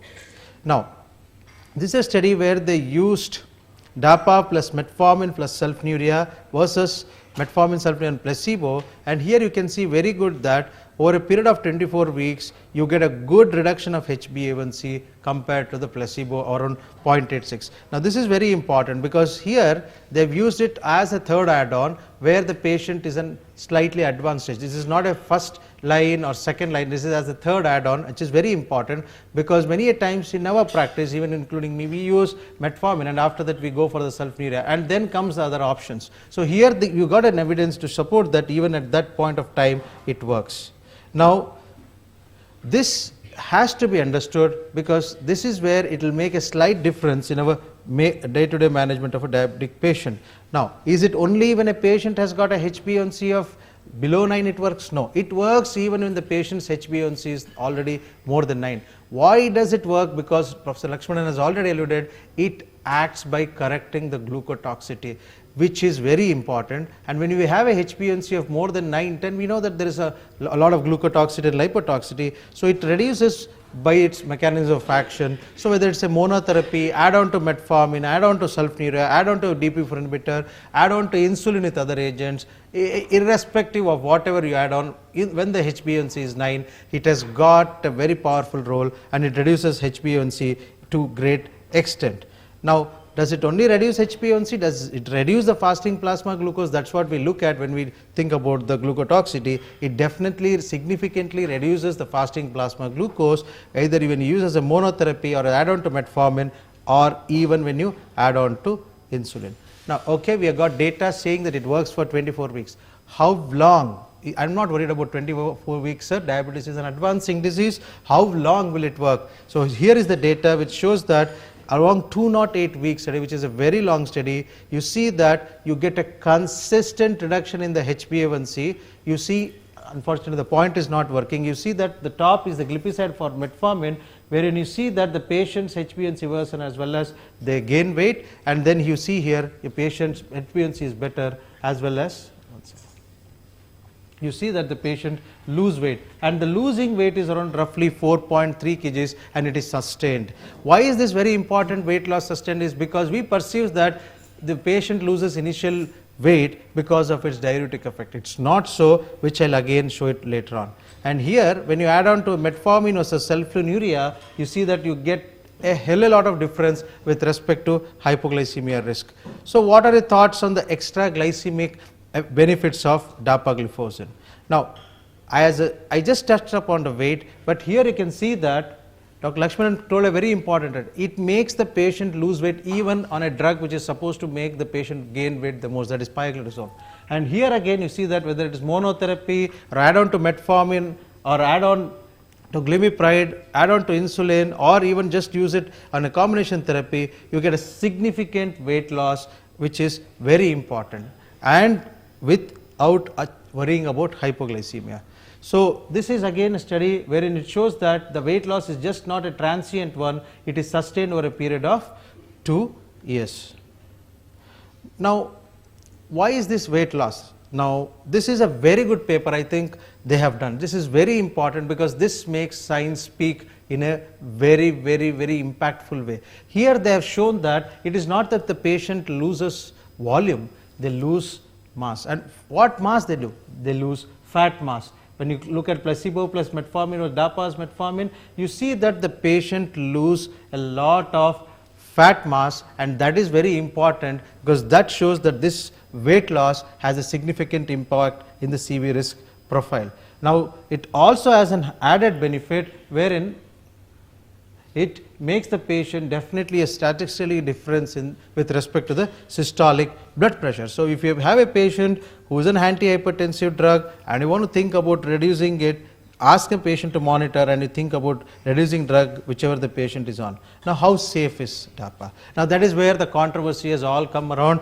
Now this is a study where they used DAPA plus metformin plus sulfonylurea versus metformin, sulfonylurea and placebo, and here you can see very good that over a period of 24 weeks, you get a good reduction of HbA1c compared to the placebo around 0.86. Now this is very important because here they've used it as a third add-on where the patient is in slightly advanced stage. This is not a first line or second line, this is as a third add-on, which is very important because many a times in our practice, even including me, we use metformin and after that we go for the sulfonylurea and then comes the other options. So here you got an evidence to support that even at that point of time it works. Now this has to be understood because this is where it will make a slight difference in our day-to-day management of a diabetic patient. Now is it only when a patient has got a HbA1c of below 9 it works? No, it works even when the patient's HbA1c is already more than 9. Why does it work? Because Professor Lakshmanan has already alluded, it acts by correcting the glucotoxicity, which is very important. And when we have a HbA1c of more than 9, 10, we know that there is a lot of glucotoxicity and lipotoxicity. So it reduces by its mechanism of action. So whether it's a monotherapy, add on to metformin, add on to sulfonylurea, add on to DPP-4 inhibitor, add on to insulin with other agents, irrespective of whatever you add on, when the HbA1c is 9, it has got a very powerful role and it reduces HbA1c to great extent. Now does it only reduce HbA1c? Does it reduce the fasting plasma glucose? That's what we look at when we think about the glucotoxicity. It definitely significantly reduces the fasting plasma glucose, either when you use as a monotherapy or add on to metformin or even when you add on to insulin. Now okay, we have got data saying that it works for 24 weeks. How long? I am not worried about 24 weeks, sir. Diabetes is an advancing disease. How long will it work? So here is the data which shows that around 208 weeks study, which is a very long study, you see that you get a consistent reduction in the HbA1c. You see, unfortunately the point is not working. You see that the top is the glipizide for metformin, wherein you see that the patient's HbA1c worsen as well as they gain weight, and then you see here a patient's HbA1c is better as well as you see that the patient lose weight, and the losing weight is around roughly 4.3 kgs and it is sustained. Why is this very important weight loss sustained? Is because we perceive that the patient loses initial weight because of its diuretic effect. It's not so, which I'll again show it later on. And here when you add on to metformin versus sulfonylurea, you see that you get a hell of a lot of difference with respect to hypoglycemia risk. So what are your thoughts on the extra glycemic benefits of dapagliflozin? Now I just touched upon the weight, but here you can see that Dr. Lakshmanan told a very important that it makes the patient lose weight even on a drug which is supposed to make the patient gain weight the most, that is pioglitazone. And here again you see that whether it is monotherapy or add on to metformin or add on to glimepiride, add on to insulin, or even just use it on a combination therapy, you get a significant weight loss, which is very important, and without worrying about hypoglycemia. So this is again a study wherein it shows that the weight loss is just not a transient one, it is sustained over a period of 2 years. Now why is this weight loss? Now this is a very good paper I think they have done. This is very important because this makes science speak in a very impactful way. Here they have shown that it is not that the patient loses volume, they lose mass. And what mass they do? They lose fat mass. When you look at placebo plus metformin or DAPA's metformin, you see that the patient lose a lot of fat mass, and that is very important because that shows that this weight loss has a significant impact in the CV risk profile. Now it also has an added benefit wherein it makes the patient definitely a statistically difference in with respect to the systolic blood pressure. So if you have a patient who is an antihypertensive drug and you want to think about reducing it, ask a patient to monitor and you think about reducing drug whichever the patient is on. Now how safe is DAPA? Now that is where the controversy has all come around,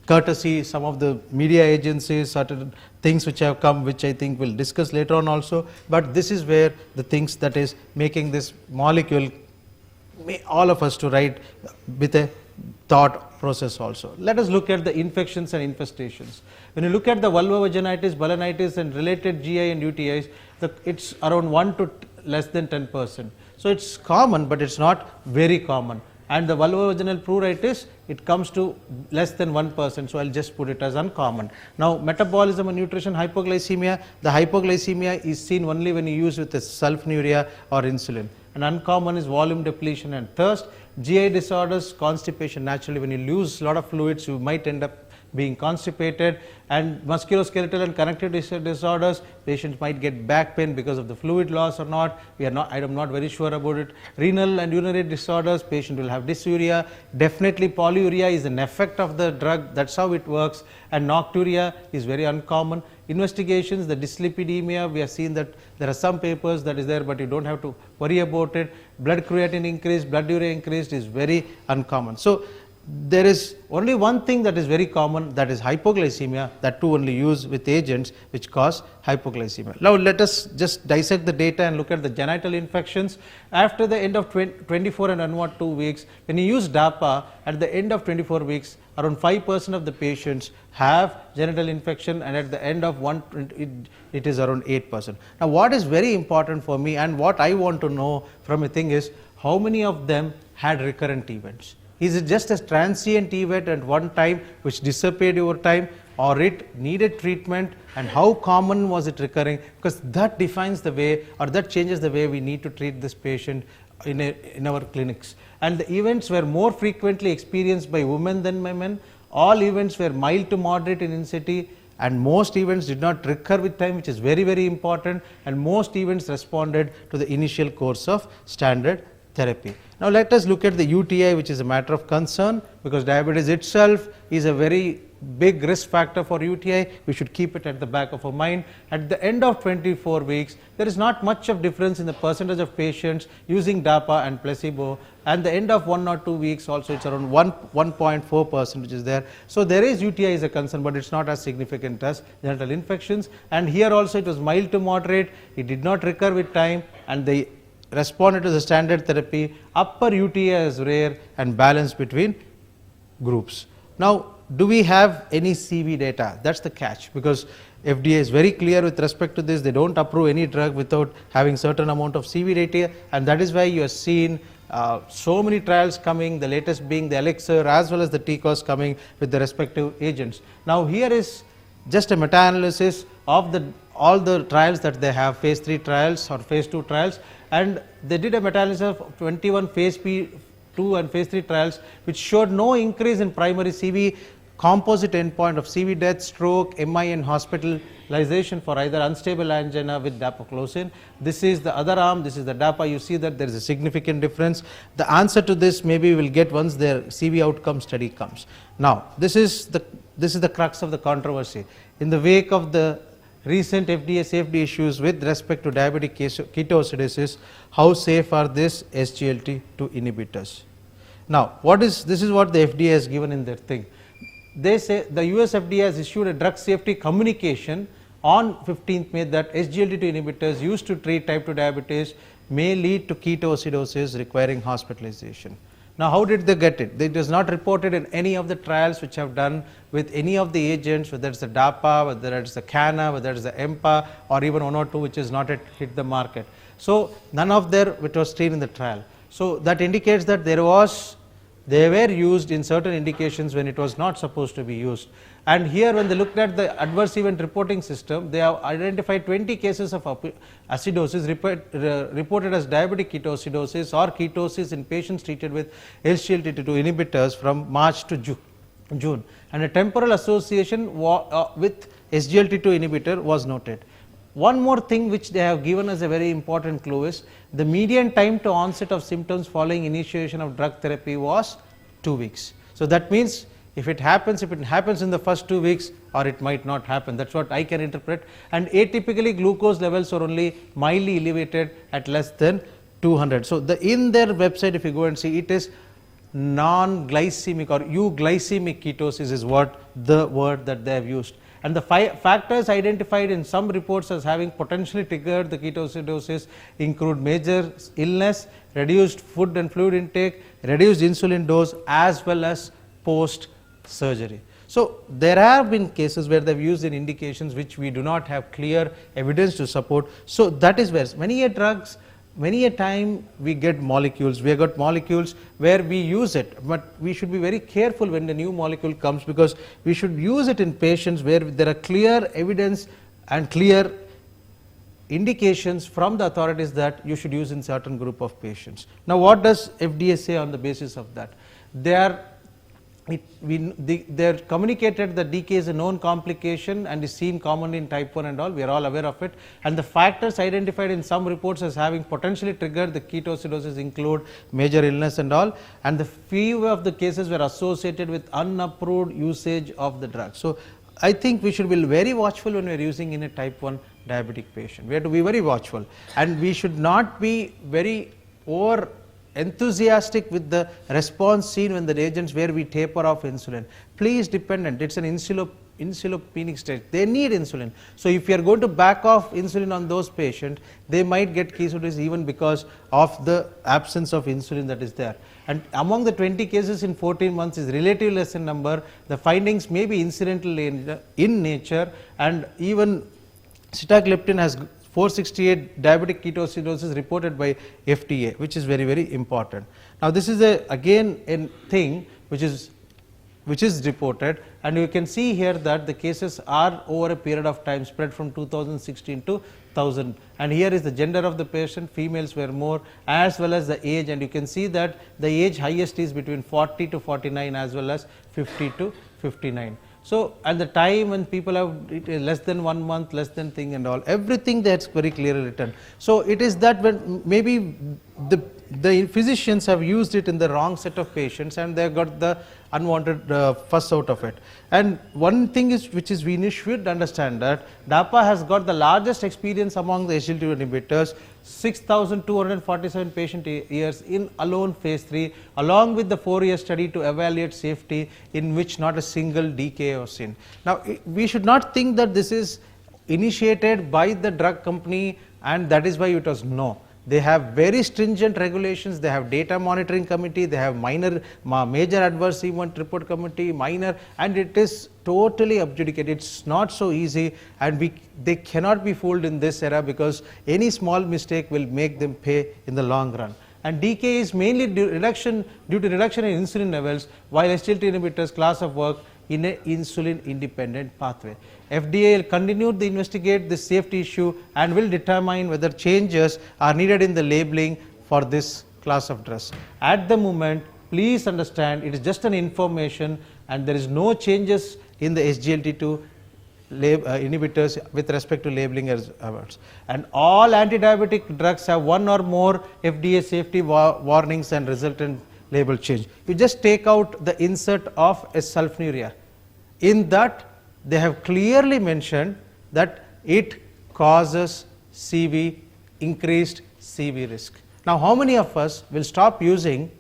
courtesy some of the media agencies, certain things which have come, which I think we'll discuss later on also, but this is where the things that is making this molecule all of us to write with a thought process also. Let us look at the infections and infestations. When you look at the vulvovaginitis, balanitis and related GI and UTIs, it's around 1 to less than 10%. So it's common, but it's not very common. and the vulvovaginal pruritus, it comes to less than 1%, so I'll just put it as uncommon. Now, metabolism and nutrition, hypoglycemia, the hypoglycemia is seen only when you use with the sulfonylurea or insulin, and uncommon is volume depletion and thirst. GI disorders, constipation, naturally when you lose a lot of fluids, you might end up being constipated, and musculoskeletal and connective disorders, patients might get back pain because of the fluid loss or not. I am not very sure about it. Renal and urinary disorders, patient will have dysuria. Definitely polyuria is an effect of the drug, that's how it works, and nocturia is very uncommon. Investigations, the dyslipidemia, we have seen that there are some papers that is there, but you don't have to worry about it. Blood creatinine increased, blood urea increased is very uncommon. So there is only one thing that is very common, that is hypoglycemia, that too only used with agents which cause hypoglycemia. Now let us just dissect the data and look at the genital infections. After the end of 24 and onward 2 weeks, when you use DAPA, at the end of 24 weeks, around 5% of the patients have genital infection, and at the end of it is around 8%. Now what is very important for me and what I want to know from a thing is, how many of them had recurrent events? Is it just a transient event at one time which disappeared over time, or it needed treatment, and how common was it recurring? Because that defines the way, or that changes the way we need to treat this patient in our clinics. And the events were more frequently experienced by women than by men. All events were mild to moderate in intensity, and most events did not recur with time, which is very, very important, and most events responded to the initial course of standard therapy. Now let us look at the UTI, which is a matter of concern, because diabetes itself is a very big risk factor for UTI. We should keep it at the back of our mind. At the end of 24 weeks, there is not much of difference in the percentage of patients using DAPA and placebo, and the end of 1 or 2 weeks also it's around 1.4% which is there. So there is UTI is a concern, but it's not as significant as genital infections, and here also it was mild to moderate, it did not recur with time, and they responded to the standard therapy. Upper UTI is rare and balanced between groups. Now, do we have any CV data? That's the catch, because FDA is very clear with respect to this. They don't approve any drug without having certain amount of CV data, and that is why you have seen so many trials coming, the latest being the Elixir as well as the TCOS coming with the respective agents. Now here is just a meta-analysis of all the trials that they have, phase 3 trials or phase 2 trials, and they did a meta-analysis of 21 phase 2 and phase 3 trials, which showed no increase in primary CV composite endpoint of CV death, stroke, MI, and hospitalization for either unstable angina with dapagliflozin. This is the other arm, this is the DAPA. You see that there is a significant difference. The answer to this maybe we will get once their CV outcome study comes. Now, this is the crux of the controversy. In the wake of the recent FDA safety issues with respect to diabetic ketoacidosis, how safe are these SGLT2 inhibitors? Now, this is what the FDA has given in their thing. They say the US FDA has issued a drug safety communication on 15th May that SGLT2 inhibitors used to treat type 2 diabetes may lead to ketoacidosis requiring hospitalization. Now, how did they get it? It was not reported in any of the trials which have done with any of the agents, whether it's the DAPA, whether it's the CANA, whether it's the EMPA, or even 1 or 2 which is not yet hit the market. So none of them which was seen in the trial. So that indicates that they were used in certain indications when it was not supposed to be used. And here when they looked at the adverse event reporting system, they have identified 20 cases of acidosis reported as diabetic ketoacidosis or ketosis in patients treated with SGLT2 inhibitors from March to June. And a temporal association with SGLT2 inhibitor was noted. One more thing which they have given as a very important clue is the median time to onset of symptoms following initiation of drug therapy was 2 weeks. So that means if it happens in the first 2 weeks, or it might not happen. That's what I can interpret. And atypically glucose levels are only mildly elevated at less than 200. So in their website, if you go and see, it is non-glycemic or euglycemic ketosis is what the word that they have used. And the factors identified in some reports as having potentially triggered the ketoacidosis include major illness, reduced food and fluid intake, reduced insulin dose, as well as post surgery. So there have been cases where they have used in indications which we do not have clear evidence to support. So that is where many drugs many a time we get molecules, we have got molecules where we use it, but we should be very careful when the new molecule comes, because we should use it in patients where there are clear evidence and clear indications from the authorities that you should use in certain group of patients. Now, what does FDA say on the basis of that? They are communicated that DK is a known complication and is seen commonly in type 1 and all, we are all aware of it, and the factors identified in some reports as having potentially triggered the ketoacidosis include major illness and all, and the few of the cases were associated with unapproved usage of the drug. So, I think we should be very watchful when we are using in a type 1 diabetic patient. We have to be very watchful, and we should not be very over enthusiastic with the response seen when the agents where we taper off insulin. Please dependent, it's an insulopenic stage, they need insulin. So, if you are going to back off insulin on those patients, they might get ketoacidosis even because of the absence of insulin that is there. And among the 20 cases in 14 months is relatively less in number, the findings may be incidental in nature, and even sitagliptin has 468 diabetic ketoacidosis reported by FDA, which is very, very important. Now, this is again a thing which is reported, and you can see here that the cases are over a period of time spread from 2016 to 1000, and here is the gender of the patient, females were more, as well as the age, and you can see that the age highest is between 40 to 49 as well as 50 to 59. So, at the time when people have less than 1 month, less than thing and all, everything that's very clearly written. So, it is that when maybe the physicians have used it in the wrong set of patients and they have got the unwanted fuss out of it. And one thing is which is we should understand that DAPA has got the largest experience among the SGLT2 inhibitors, 6,247 patient years in alone phase 3, along with the 4-year study to evaluate safety, in which not a single DKA was seen. Now, we should not think that this is initiated by the drug company and that is why it was no. They have very stringent regulations, they have data monitoring committee, they have major adverse event report committee, minor, and it is totally adjudicated. It's not so easy, and they cannot be fooled in this era, because any small mistake will make them pay in the long run. And DK is mainly due to reduction in insulin levels, while SGLT inhibitors class of work in an insulin independent pathway. FDA will continue to investigate this safety issue and will determine whether changes are needed in the labeling for this class of drugs. At the moment, please understand it is just an information and there is no changes in the SGLT2 inhibitors with respect to labeling as ours. And all anti-diabetic drugs have one or more FDA safety warnings and resultant label change. You just take out the insert of a sulfonylurea. In that, they have clearly mentioned that it causes CV, increased CV risk. Now, how many of us will stop using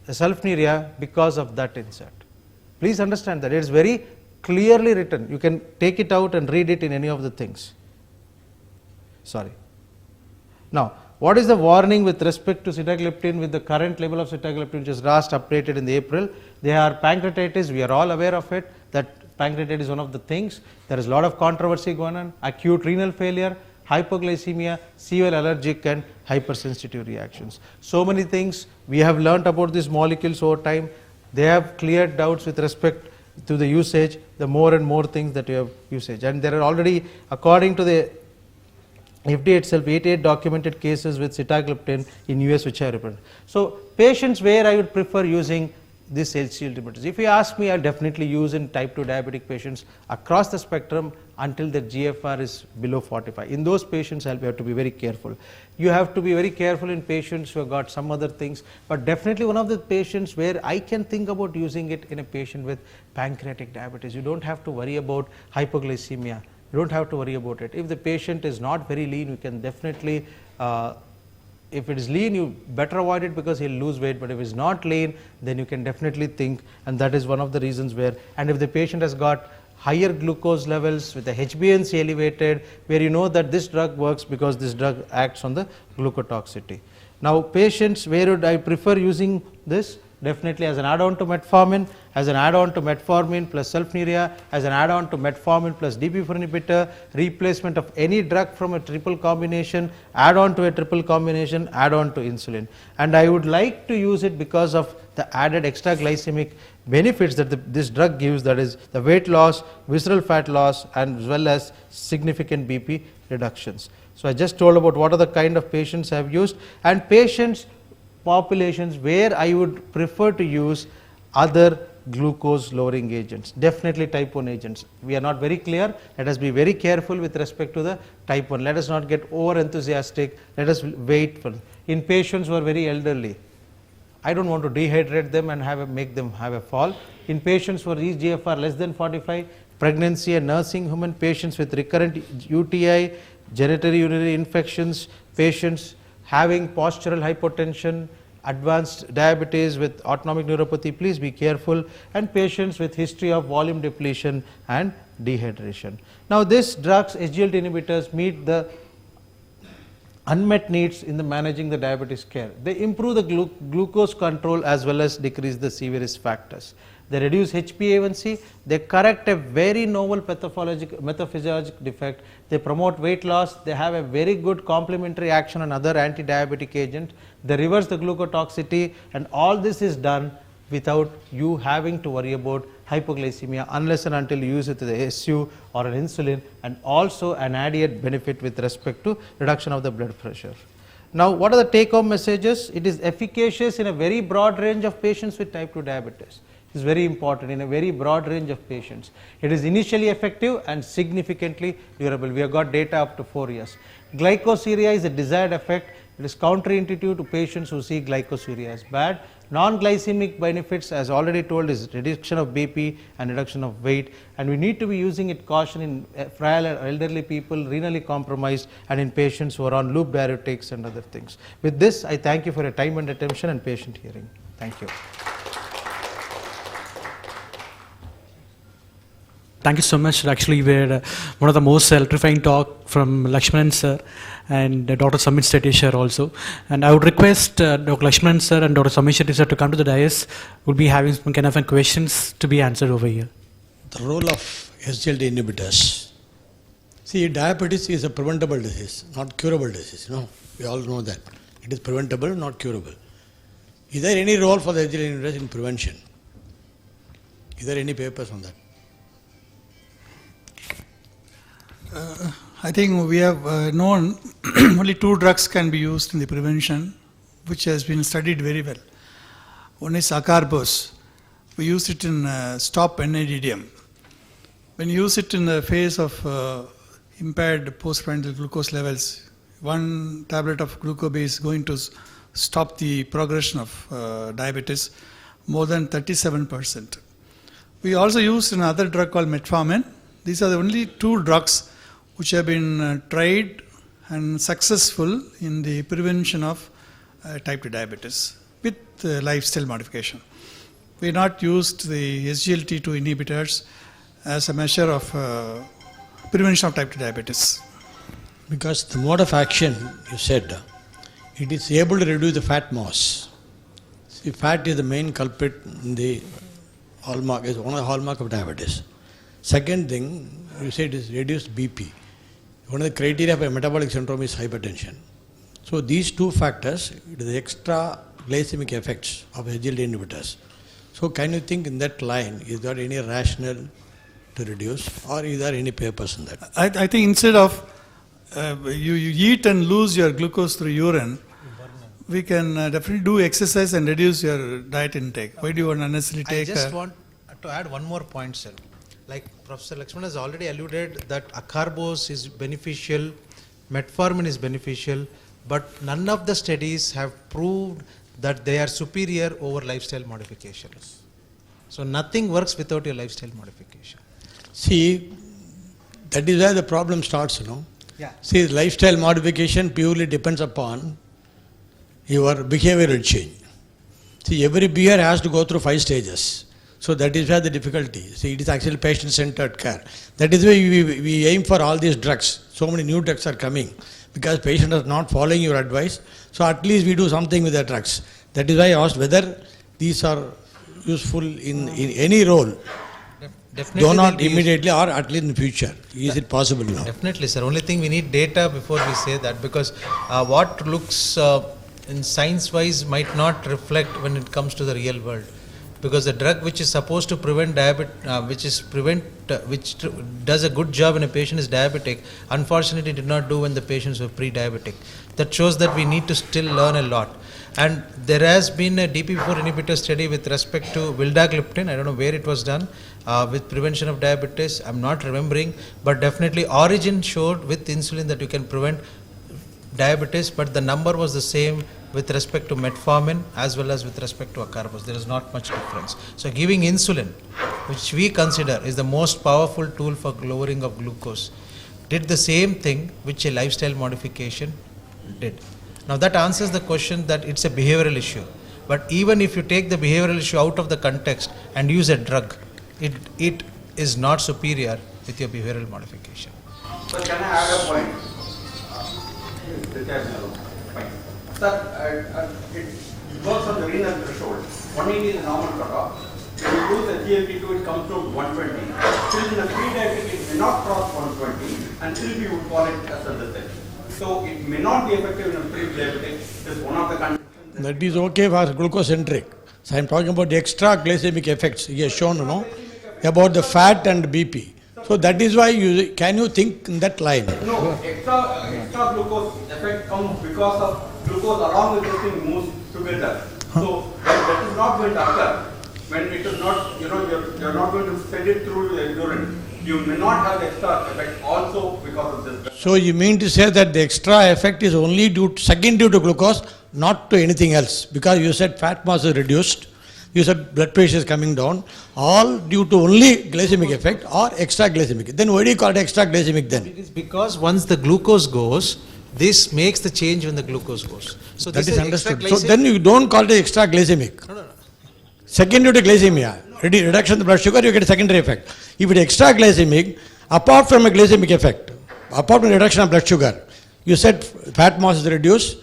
the sulfonylurea because of that insert? Please understand that it is very clearly written. You can take it out and read it in any of the things. Sorry. Now, what is the warning with respect to sitagliptin with the current label of sitagliptin, which is last updated in April? They are pancreatitis, we are all aware of it, that pancreatitis is one of the things. There is a lot of controversy going on, acute renal failure, hypoglycemia, severe allergic and hypersensitive reactions. So many things we have learnt about these molecules over time. They have cleared doubts with respect to the usage, the more and more things that you have usage. And there are already, according to the FDA itself, 88 documented cases with sitagliptin in US which I reported. So, patients where I would prefer using this SGLT inhibitors. If you ask me, I definitely use in type 2 diabetic patients across the spectrum until the GFR is below 45. In those patients, you have to be very careful. You have to be very careful in patients who have got some other things, but definitely one of the patients where I can think about using it in a patient with pancreatic diabetes. You don't have to worry about hypoglycemia. You don't have to worry about it. If the patient is not very lean, you can definitely if it is lean, you better avoid it because he'll lose weight, but if it's not lean, then you can definitely think, and that is one of the reasons where, and if the patient has got higher glucose levels with the HbA1c elevated, where you know that this drug works because this drug acts on the glucotoxicity. Now, patients where would I prefer using this? definitely as an add-on to metformin, as an add-on to metformin plus sulfonylurea, as an add-on to metformin plus DPP-4 inhibitor, replacement of any drug from a triple combination, add-on to a triple combination, add-on to insulin. And I would like to use it because of the added extra glycemic benefits that this drug gives, that is the weight loss, visceral fat loss, and as well as significant BP reductions. So I just told about what are the kind of patients I have used, and patients populations where I would prefer to use other glucose lowering agents, definitely type 1 agents. We are not very clear, let us be very careful with respect to the type 1, let us not get over enthusiastic, let us wait for, in patients who are very elderly, I don't want to dehydrate them and make them have a fall. In patients who are eGFR less than 45, pregnancy and nursing women, patients with recurrent UTI, genitourinary infections, patients having postural hypotension, advanced diabetes with autonomic neuropathy, please be careful, and patients with history of volume depletion and dehydration. Now these drugs, SGLT inhibitors, meet the unmet needs in the managing the diabetes care. They improve the glucose control as well as decrease the severe risk factors. They reduce HbA1c, they correct a very novel pathophysiologic defect, they promote weight loss, they have a very good complementary action on other anti-diabetic agents, they reverse the glucotoxicity, and all this is done without you having to worry about hypoglycemia unless and until you use it with the SU or an insulin, and also an added benefit with respect to reduction of the blood pressure. Now what are the take home messages? It is efficacious in a very broad range of patients with type 2 diabetes. It is very important in a very broad range of patients. It is initially effective and significantly durable. We have got data up to 4 years. Glycosuria is a desired effect. It is counterintuitive to patients who see glycosuria as bad. Non-glycemic benefits, as already told, is reduction of BP and reduction of weight, and we need to be using it caution in frail elderly people, renally compromised, and in patients who are on loop diuretics and other things. With this, I thank you for your time and attention and patient hearing. Thank you. Thank you so much. Actually, we had one of the most electrifying talk from Lakshmanan sir and Dr. Samit Shetty sir also. And I would request Dr. Lakshmanan sir and Dr. Samit Shetty sir to come to the dais. We'll be having some kind of questions to be answered over here. The role of SGLT inhibitors. See, diabetes is a preventable disease, not curable disease. No, we all know that. It is preventable, not curable. Is there any role for the SGLT inhibitors in prevention? Is there any papers on that? I think we have known only 2 drugs can be used in the prevention, which has been studied very well. One is acarbose. We use it in stop NADDM. When you use it in the phase of impaired postprandial glucose levels, 1 tablet of glucobase is going to stop the progression of diabetes more than 37%. We also use another drug called metformin. These are the only 2 drugs which have been tried and successful in the prevention of type 2 diabetes with lifestyle modification. We have not used the SGLT2 inhibitors as a measure of prevention of type 2 diabetes. Because the mode of action, you said, it is able to reduce the fat mass. See, fat is the main culprit in the hallmark, is one of the hallmark of diabetes. Second thing, you said is reduced BP. One of the criteria for metabolic syndrome is hypertension. So these 2 factors, the extra glycemic effects of SGLT inhibitors. So can you think in that line, is there any rationale to reduce, or is there any papers on that? I think instead of you eat and lose your glucose through urine, we can definitely do exercise and reduce your diet intake. Why do you want to unnecessarily take? I just want to add one more point, sir. Like Professor Lakshman has already alluded that acarbose is beneficial, metformin is beneficial, but none of the studies have proved that they are superior over lifestyle modifications. So nothing works without your lifestyle modification. See, that is where the problem starts, Yeah. See, lifestyle modification purely depends upon your behavioral change. See, every behavior has to go through 5 stages. So that is where the difficulty. See, it is actually patient-centered care. That is why we aim for all these drugs. So many new drugs are coming because patients are not following your advice. So at least we do something with the drugs. That is why I asked whether these are useful in any role. Definitely Though not they'll be used. immediately or at least in the future. Is it possible now? Definitely, sir. Only thing we need data before we say that, because what looks in science-wise might not reflect when it comes to the real world. Because the drug which is supposed to prevent diabetes, which does a good job when a patient is diabetic, unfortunately did not do when the patients were pre-diabetic. That shows that we need to still learn a lot. And there has been a DPP-4 inhibitor study with respect to vildagliptin. I don't know where it was done with prevention of diabetes. I'm not remembering, but definitely Origin showed with insulin that you can prevent diabetes, but the number was the same with respect to metformin as well as with respect to acarbose. There is not much difference. So giving insulin, which we consider is the most powerful tool for lowering of glucose, did the same thing which a lifestyle modification did. Now that answers the question that it's a behavioral issue. But even if you take the behavioral issue out of the context and use a drug, it is not superior with your behavioral modification. Sir, can I add a point? Fine. Sir, it works on the renal threshold. 180 is the normal cutoff. When you use the GLP-2, it comes to 120. Still in the pre-diabetic, it may not cross 120, and still we would call it as a disease. So it may not be effective in a pre-diabetic. It is one of the conditions. That is okay for glucocentric. So I am talking about the extra glycemic effects. He has shown, about the fat and BP. So that is why can you think in that line? No, extra glucose effect comes because of glucose along with this thing moves together. So that is not going to occur when it is not, you're not going to send it through the urine. You may not have the extra effect also because of this. So you mean to say that the extra effect is only due to glucose, not to anything else? Because you said fat mass is reduced, you said blood pressure is coming down, all due to only glycemic effect or extra glycemic. Then why do you call it extra glycemic then? It is because once the glucose goes, this makes the change when the glucose goes. So That this is understood. extra So then you don't call it extra glycemic. No. Secondary to glycemia, reduction of the blood sugar, you get a secondary effect. If it is extra glycemic, apart from a glycemic effect, apart from reduction of blood sugar, you said fat mass is reduced,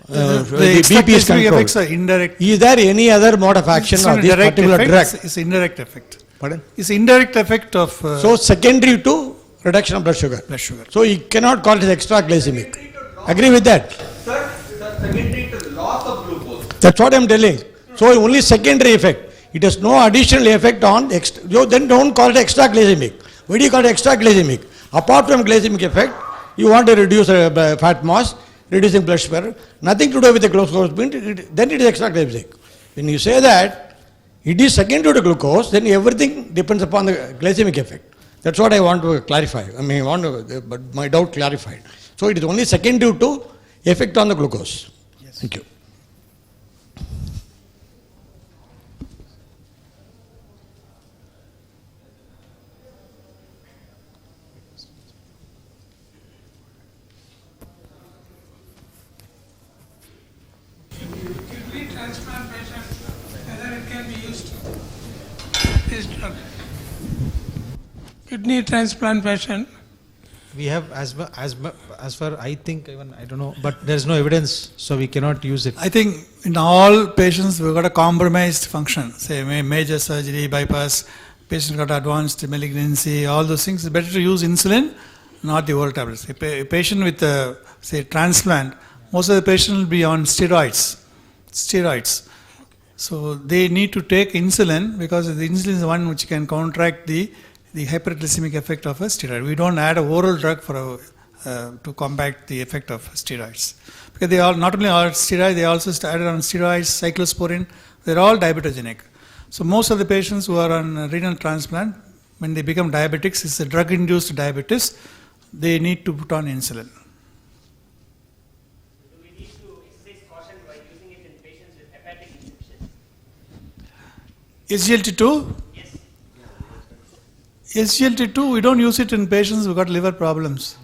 The extra BP is glycemic effects controlled. are indirect. Is there any other mode of action It's of an this indirect particular effect. drug? It's indirect effect. Pardon? It's indirect effect of So secondary to reduction of blood sugar. blood sugar. So you cannot call it extra glycemic. Agree with that? Sir, secondary to loss of glucose. That's what I am telling. So only secondary effect. It has no additional effect on then don't call it extra glycemic. Why do you call it extra glycemic? Apart from glycemic effect, you want to reduce fat mass, reducing blood sugar, nothing to do with the glucose, then it is extra glycemic. When you say that it is secondary to glucose, then everything depends upon the glycemic effect. That's what I want to clarify. But my doubt clarified. So it is only secondary to effect on the glucose. Yes. Thank you. Kidney transplant patient, whether it can be used, this drug. Kidney transplant patient, We have as far I think, even I don't know, but there is no evidence, so we cannot use it. I think in all patients we've got a compromised function, say major surgery, bypass, patient got advanced malignancy, all those things. It's better to use insulin, not the oral tablets. A patient with say transplant, most of the patients will be on steroids. So they need to take insulin because the insulin is the one which can counteract the hyperglycemic effect of a steroid. We don't add an oral drug to combat the effect of steroids. Because they all not only are steroids, they also added on steroids, cyclosporin, they're all diabetogenic. So most of the patients who are on renal transplant, when they become diabetics, it's a drug-induced diabetes, they need to put on insulin. Do we need to exercise caution while using it in patients with hepatic infections? SGLT2? SGLT2, we don't use it in patients who got liver problems.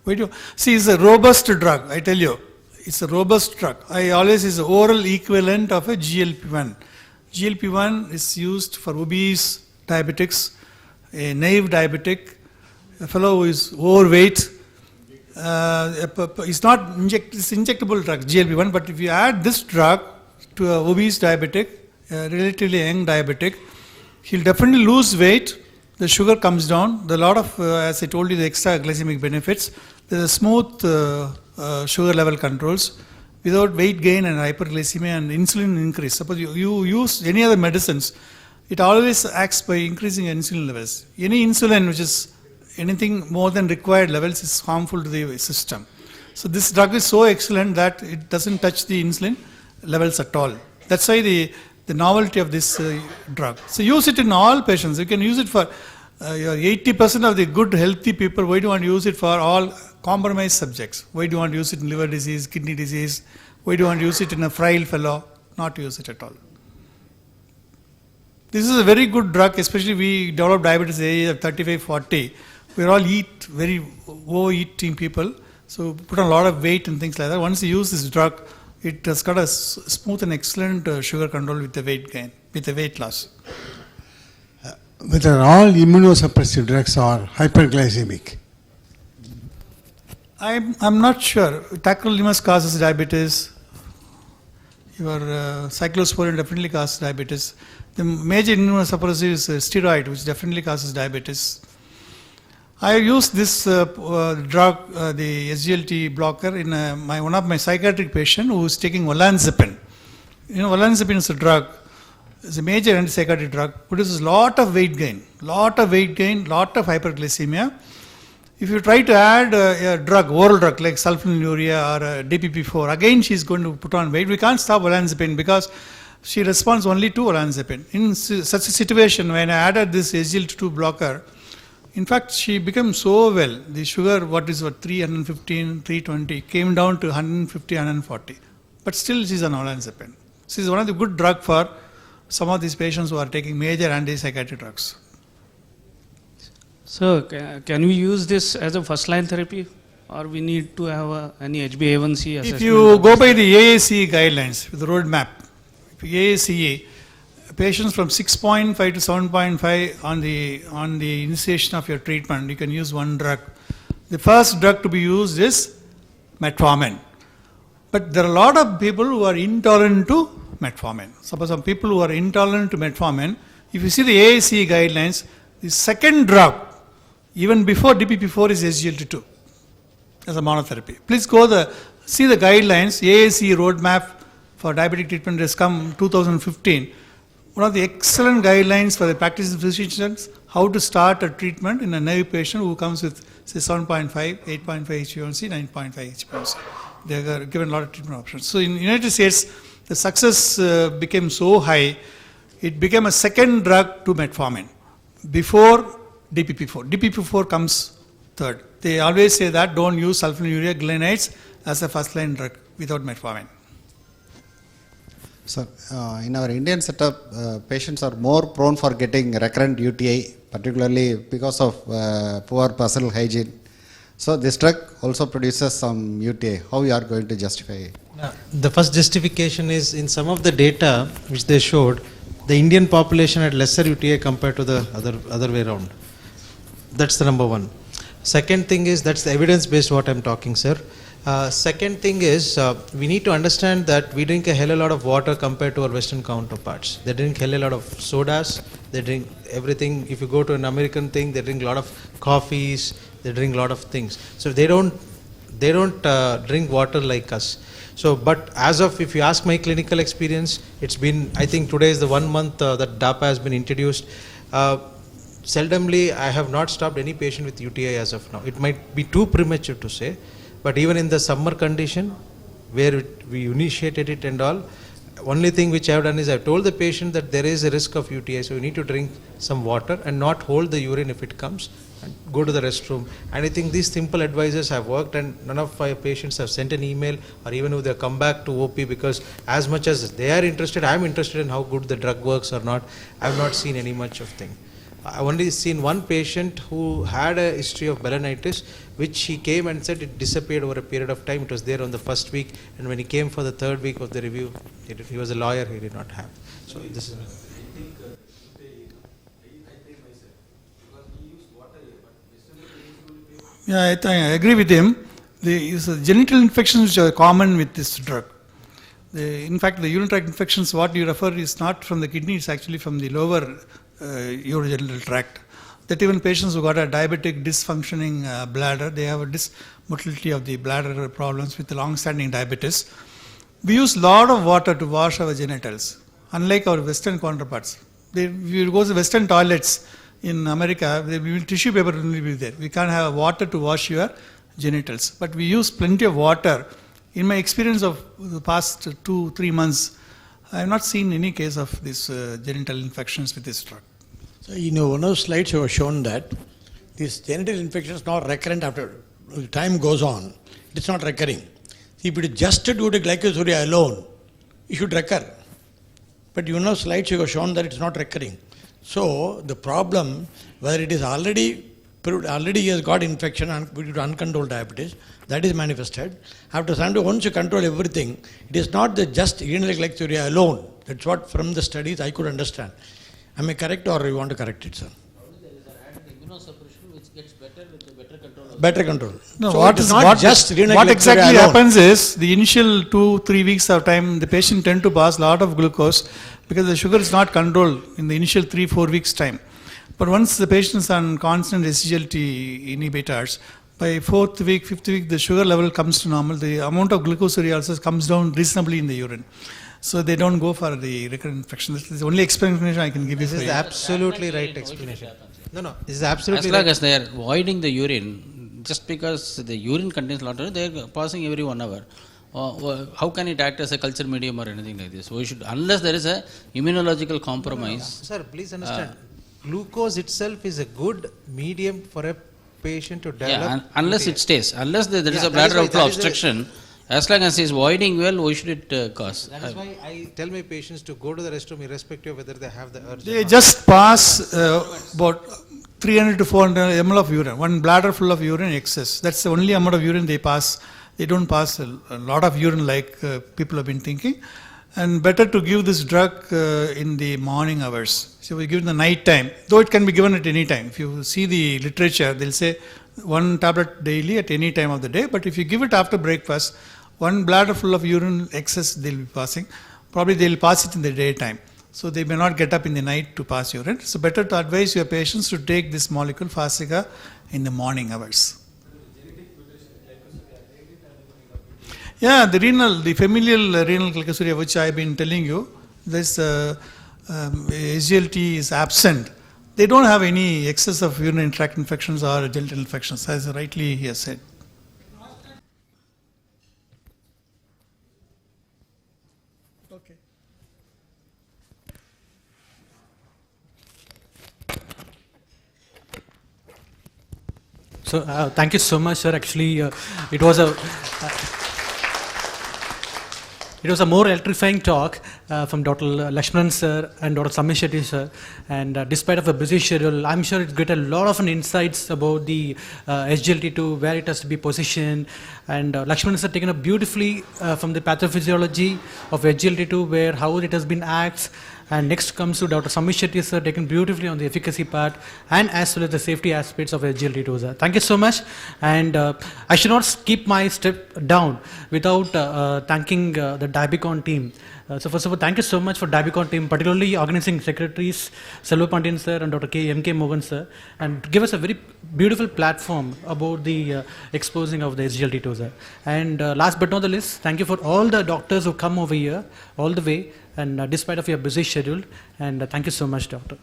We do. See, it's a robust drug, I tell you. It's a robust drug. I always is the oral equivalent of a GLP-1. GLP-1 is used for obese diabetics, a naive diabetic, a fellow who is overweight. It's not it's injectable drug, GLP-1, but if you add this drug to an obese diabetic, a relatively young diabetic, he'll definitely lose weight. The sugar comes down. There are a lot of, as I told you, the extra glycemic benefits. There's a smooth sugar level controls without weight gain and hyperglycemia and insulin increase. Suppose you use any other medicines, it always acts by increasing insulin levels. Any insulin which is anything more than required levels is harmful to the system. So this drug is so excellent that it doesn't touch the insulin levels at all. That's why the novelty of this drug. So use it in all patients. You can use it for your 80% of the good healthy people. Why do you want to use it for all compromised subjects? Why do you want to use it in liver disease, kidney disease? Why do you want to use it in a frail fellow? Not to use it at all. This is a very good drug, especially we develop diabetes at the age of 35, 40. We all eat very overeating people, so put on a lot of weight and things like that. Once you use this drug, it has got a smooth and excellent sugar control with the weight gain, with the weight loss. Whether all immunosuppressive drugs are hyperglycemic? I'm not sure. Tacrolimus causes diabetes. Your cyclosporin definitely causes diabetes. The major immunosuppressive is steroid, which definitely causes diabetes. I used this drug, the SGLT blocker, in one of my psychiatric patients who is taking olanzapine. You know, olanzapine is a drug. It's a major antipsychotic drug. Produces lot of weight gain, lot of hyperglycemia. If you try to add a drug, oral drug like sulfonylurea or DPP-4, again she is going to put on weight. We can't stop olanzapine because she responds only to olanzapine. In such a situation, when I added this SGLT2 blocker, in fact, she became so well. The sugar, 315, 320, came down to 150, 140. But still she's on olanzapine. She's one of the good drugs for some of these patients who are taking major antipsychotic drugs. So, can we use this as a first-line therapy, or we need to have any HbA1c assessment? If you go by the AACE guidelines, the roadmap, AACE, patients from 6.5 to 7.5 on the initiation of your treatment, you can use one drug. The first drug to be used is metformin. But there are a lot of people who are intolerant to metformin. Suppose some people who are intolerant to metformin, if you see the AACE guidelines, the second drug, even before DPP-4, is SGLT2 as a monotherapy. Please see the guidelines. AACE roadmap for diabetic treatment has come 2015. One of the excellent guidelines for the practicing physicians, how to start a treatment in a naive patient who comes with, say, 7.5, 8.5 HbA1c, 9.5 HbA1c. They are given a lot of treatment options. So in the United States, the success became so high, it became a second drug to metformin before DPP-4. DPP-4 comes third. They always say that don't use sulfonylurea glenides as a first-line drug without metformin. Sir, in our Indian setup, patients are more prone for getting recurrent UTI, particularly because of poor personal hygiene. So this drug also produces some UTI. How you are going to justify it? The first justification is in some of the data which they showed, the Indian population had lesser UTI compared to the other way around. That's the number one. Second thing is, that's the evidence based what I'm talking, sir. Second thing is, we need to understand that we drink a hell of a lot of water compared to our Western counterparts. They drink a hell of a lot of sodas, they drink everything. If you go to an American thing, they drink a lot of coffees, they drink a lot of things. So they don't drink water like us. So, but as of, if you ask my clinical experience, it's been, I think today is the 1 month that DAPA has been introduced. Seldomly, I have not stopped any patient with UTI as of now. It might be too premature to say, but even in the summer condition, where we initiated it and all, only thing which I have done is I have told the patient that there is a risk of UTI, so you need to drink some water and not hold the urine if it comes, and go to the restroom. And I think these simple advices have worked, and none of my patients have sent an email or even if they come back to OP, because as much as they are interested, I am interested in how good the drug works or not. I have not seen any much of thing. I only seen one patient who had a history of balanitis, which he came and said it disappeared over a period of time. It was there on the first week, and when he came for the third week of the review, he was a lawyer, he did not have. So this is. Yeah, I agree with him. The genital infections which are common with this drug. In fact, the urinary tract infections, what you refer is not from the kidney, it's actually from the lower urogenital tract. That even patients who got a diabetic dysfunctioning bladder, they have a dysmotility of the bladder problems with long-standing diabetes. We use a lot of water to wash our genitals, unlike our Western counterparts. If you go to Western toilets in America, tissue paper will be there. We can't have water to wash your genitals, but we use plenty of water. In my experience of the past 2-3 months, I have not seen any case of these genital infections with this drug. So in one of the slides you have shown that this genital infection is not recurrent after time goes on. It is not recurring. See, if it is just due to glycosuria alone, it should recur. But you know slides you have shown that it is not recurring. So the problem, whether it is already he has got infection due to uncontrolled diabetes, that is manifested. After some time, once you control everything, it is not the just urinary glycosuria alone. That's what from the studies I could understand. Am I correct or you want to correct it, sir? There is an added immunosuppression which gets better with the better control. Better control. No, so what exactly happens is the initial 2-3 weeks of time, the patient tend to pass a lot of glucose because the sugar is not controlled in the initial 3-4 weeks time. But once the patient is on constant SGLT inhibitors, by 4th week, 5th week, the sugar level comes to normal. The amount of glucosuria also comes down reasonably in the urine. So they don't go for the recurrent infection. This is the only explanation I can give you. This is the absolutely right explanation. No, this is absolutely as long as they are avoiding the urine, just because the urine contains a lot of it, they are passing every 1 hour. How can it act as a culture medium or anything like this? We should, unless there is a immunological compromise. Sir, please understand. Glucose itself is a good medium for a patient to develop. Yeah, unless it stays, unless there is a bladder outflow obstruction, as long as he is voiding well, why should it cause? That is why I tell my patients to go to the restroom irrespective of whether they have the urge. They just pass about 300 to 400 ml of urine, 1 bladder full of urine excess. That's the only amount of urine they pass. They don't pass a lot of urine like people have been thinking. And better to give this drug in the morning hours. So we give it in the night time, though it can be given at any time. If you see the literature, they'll say 1 tablet daily at any time of the day. But if you give it after breakfast, 1 bladder full of urine excess they'll be passing. Probably they'll pass it in the daytime. So they may not get up in the night to pass urine. So better to advise your patients to take this molecule Farxiga in the morning hours. Yeah, the familial renal glycosuria, which I've been telling you, this SGLT is absent. They don't have any excess of urinary tract infections or genital infections, as rightly he has said. Okay. So thank you so much, sir. Actually, it was a more electrifying talk from Dr. Lakshmanan sir and Dr. Samit Shetty sir. And despite of a busy schedule, I'm sure it's got a lot of insights about the SGLT2, where it has to be positioned. And Lakshmanan sir taken up beautifully from the pathophysiology of SGLT2, where how it has been acts. And next comes to Dr. Samit Shetty sir, taken beautifully on the efficacy part and as well as the safety aspects of SGLT2 sir. Thank you so much. And I should not skip my step down without thanking the Dibicon team. So first of all, thank you so much for Dibicon team, particularly organizing secretaries Selva Pandian sir and Dr. M.K. Mohan sir, and give us a very beautiful platform about the exposing of the SGLT2 sir. And last but not the least, thank you for all the doctors who come over here all the way, and despite of your busy schedule, and thank you so much, doctor.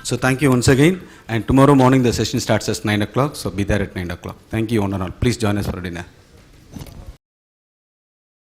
So thank you once again, and tomorrow morning the session starts at 9 o'clock, so be there at 9 o'clock. Thank you one and all. Please join us for dinner.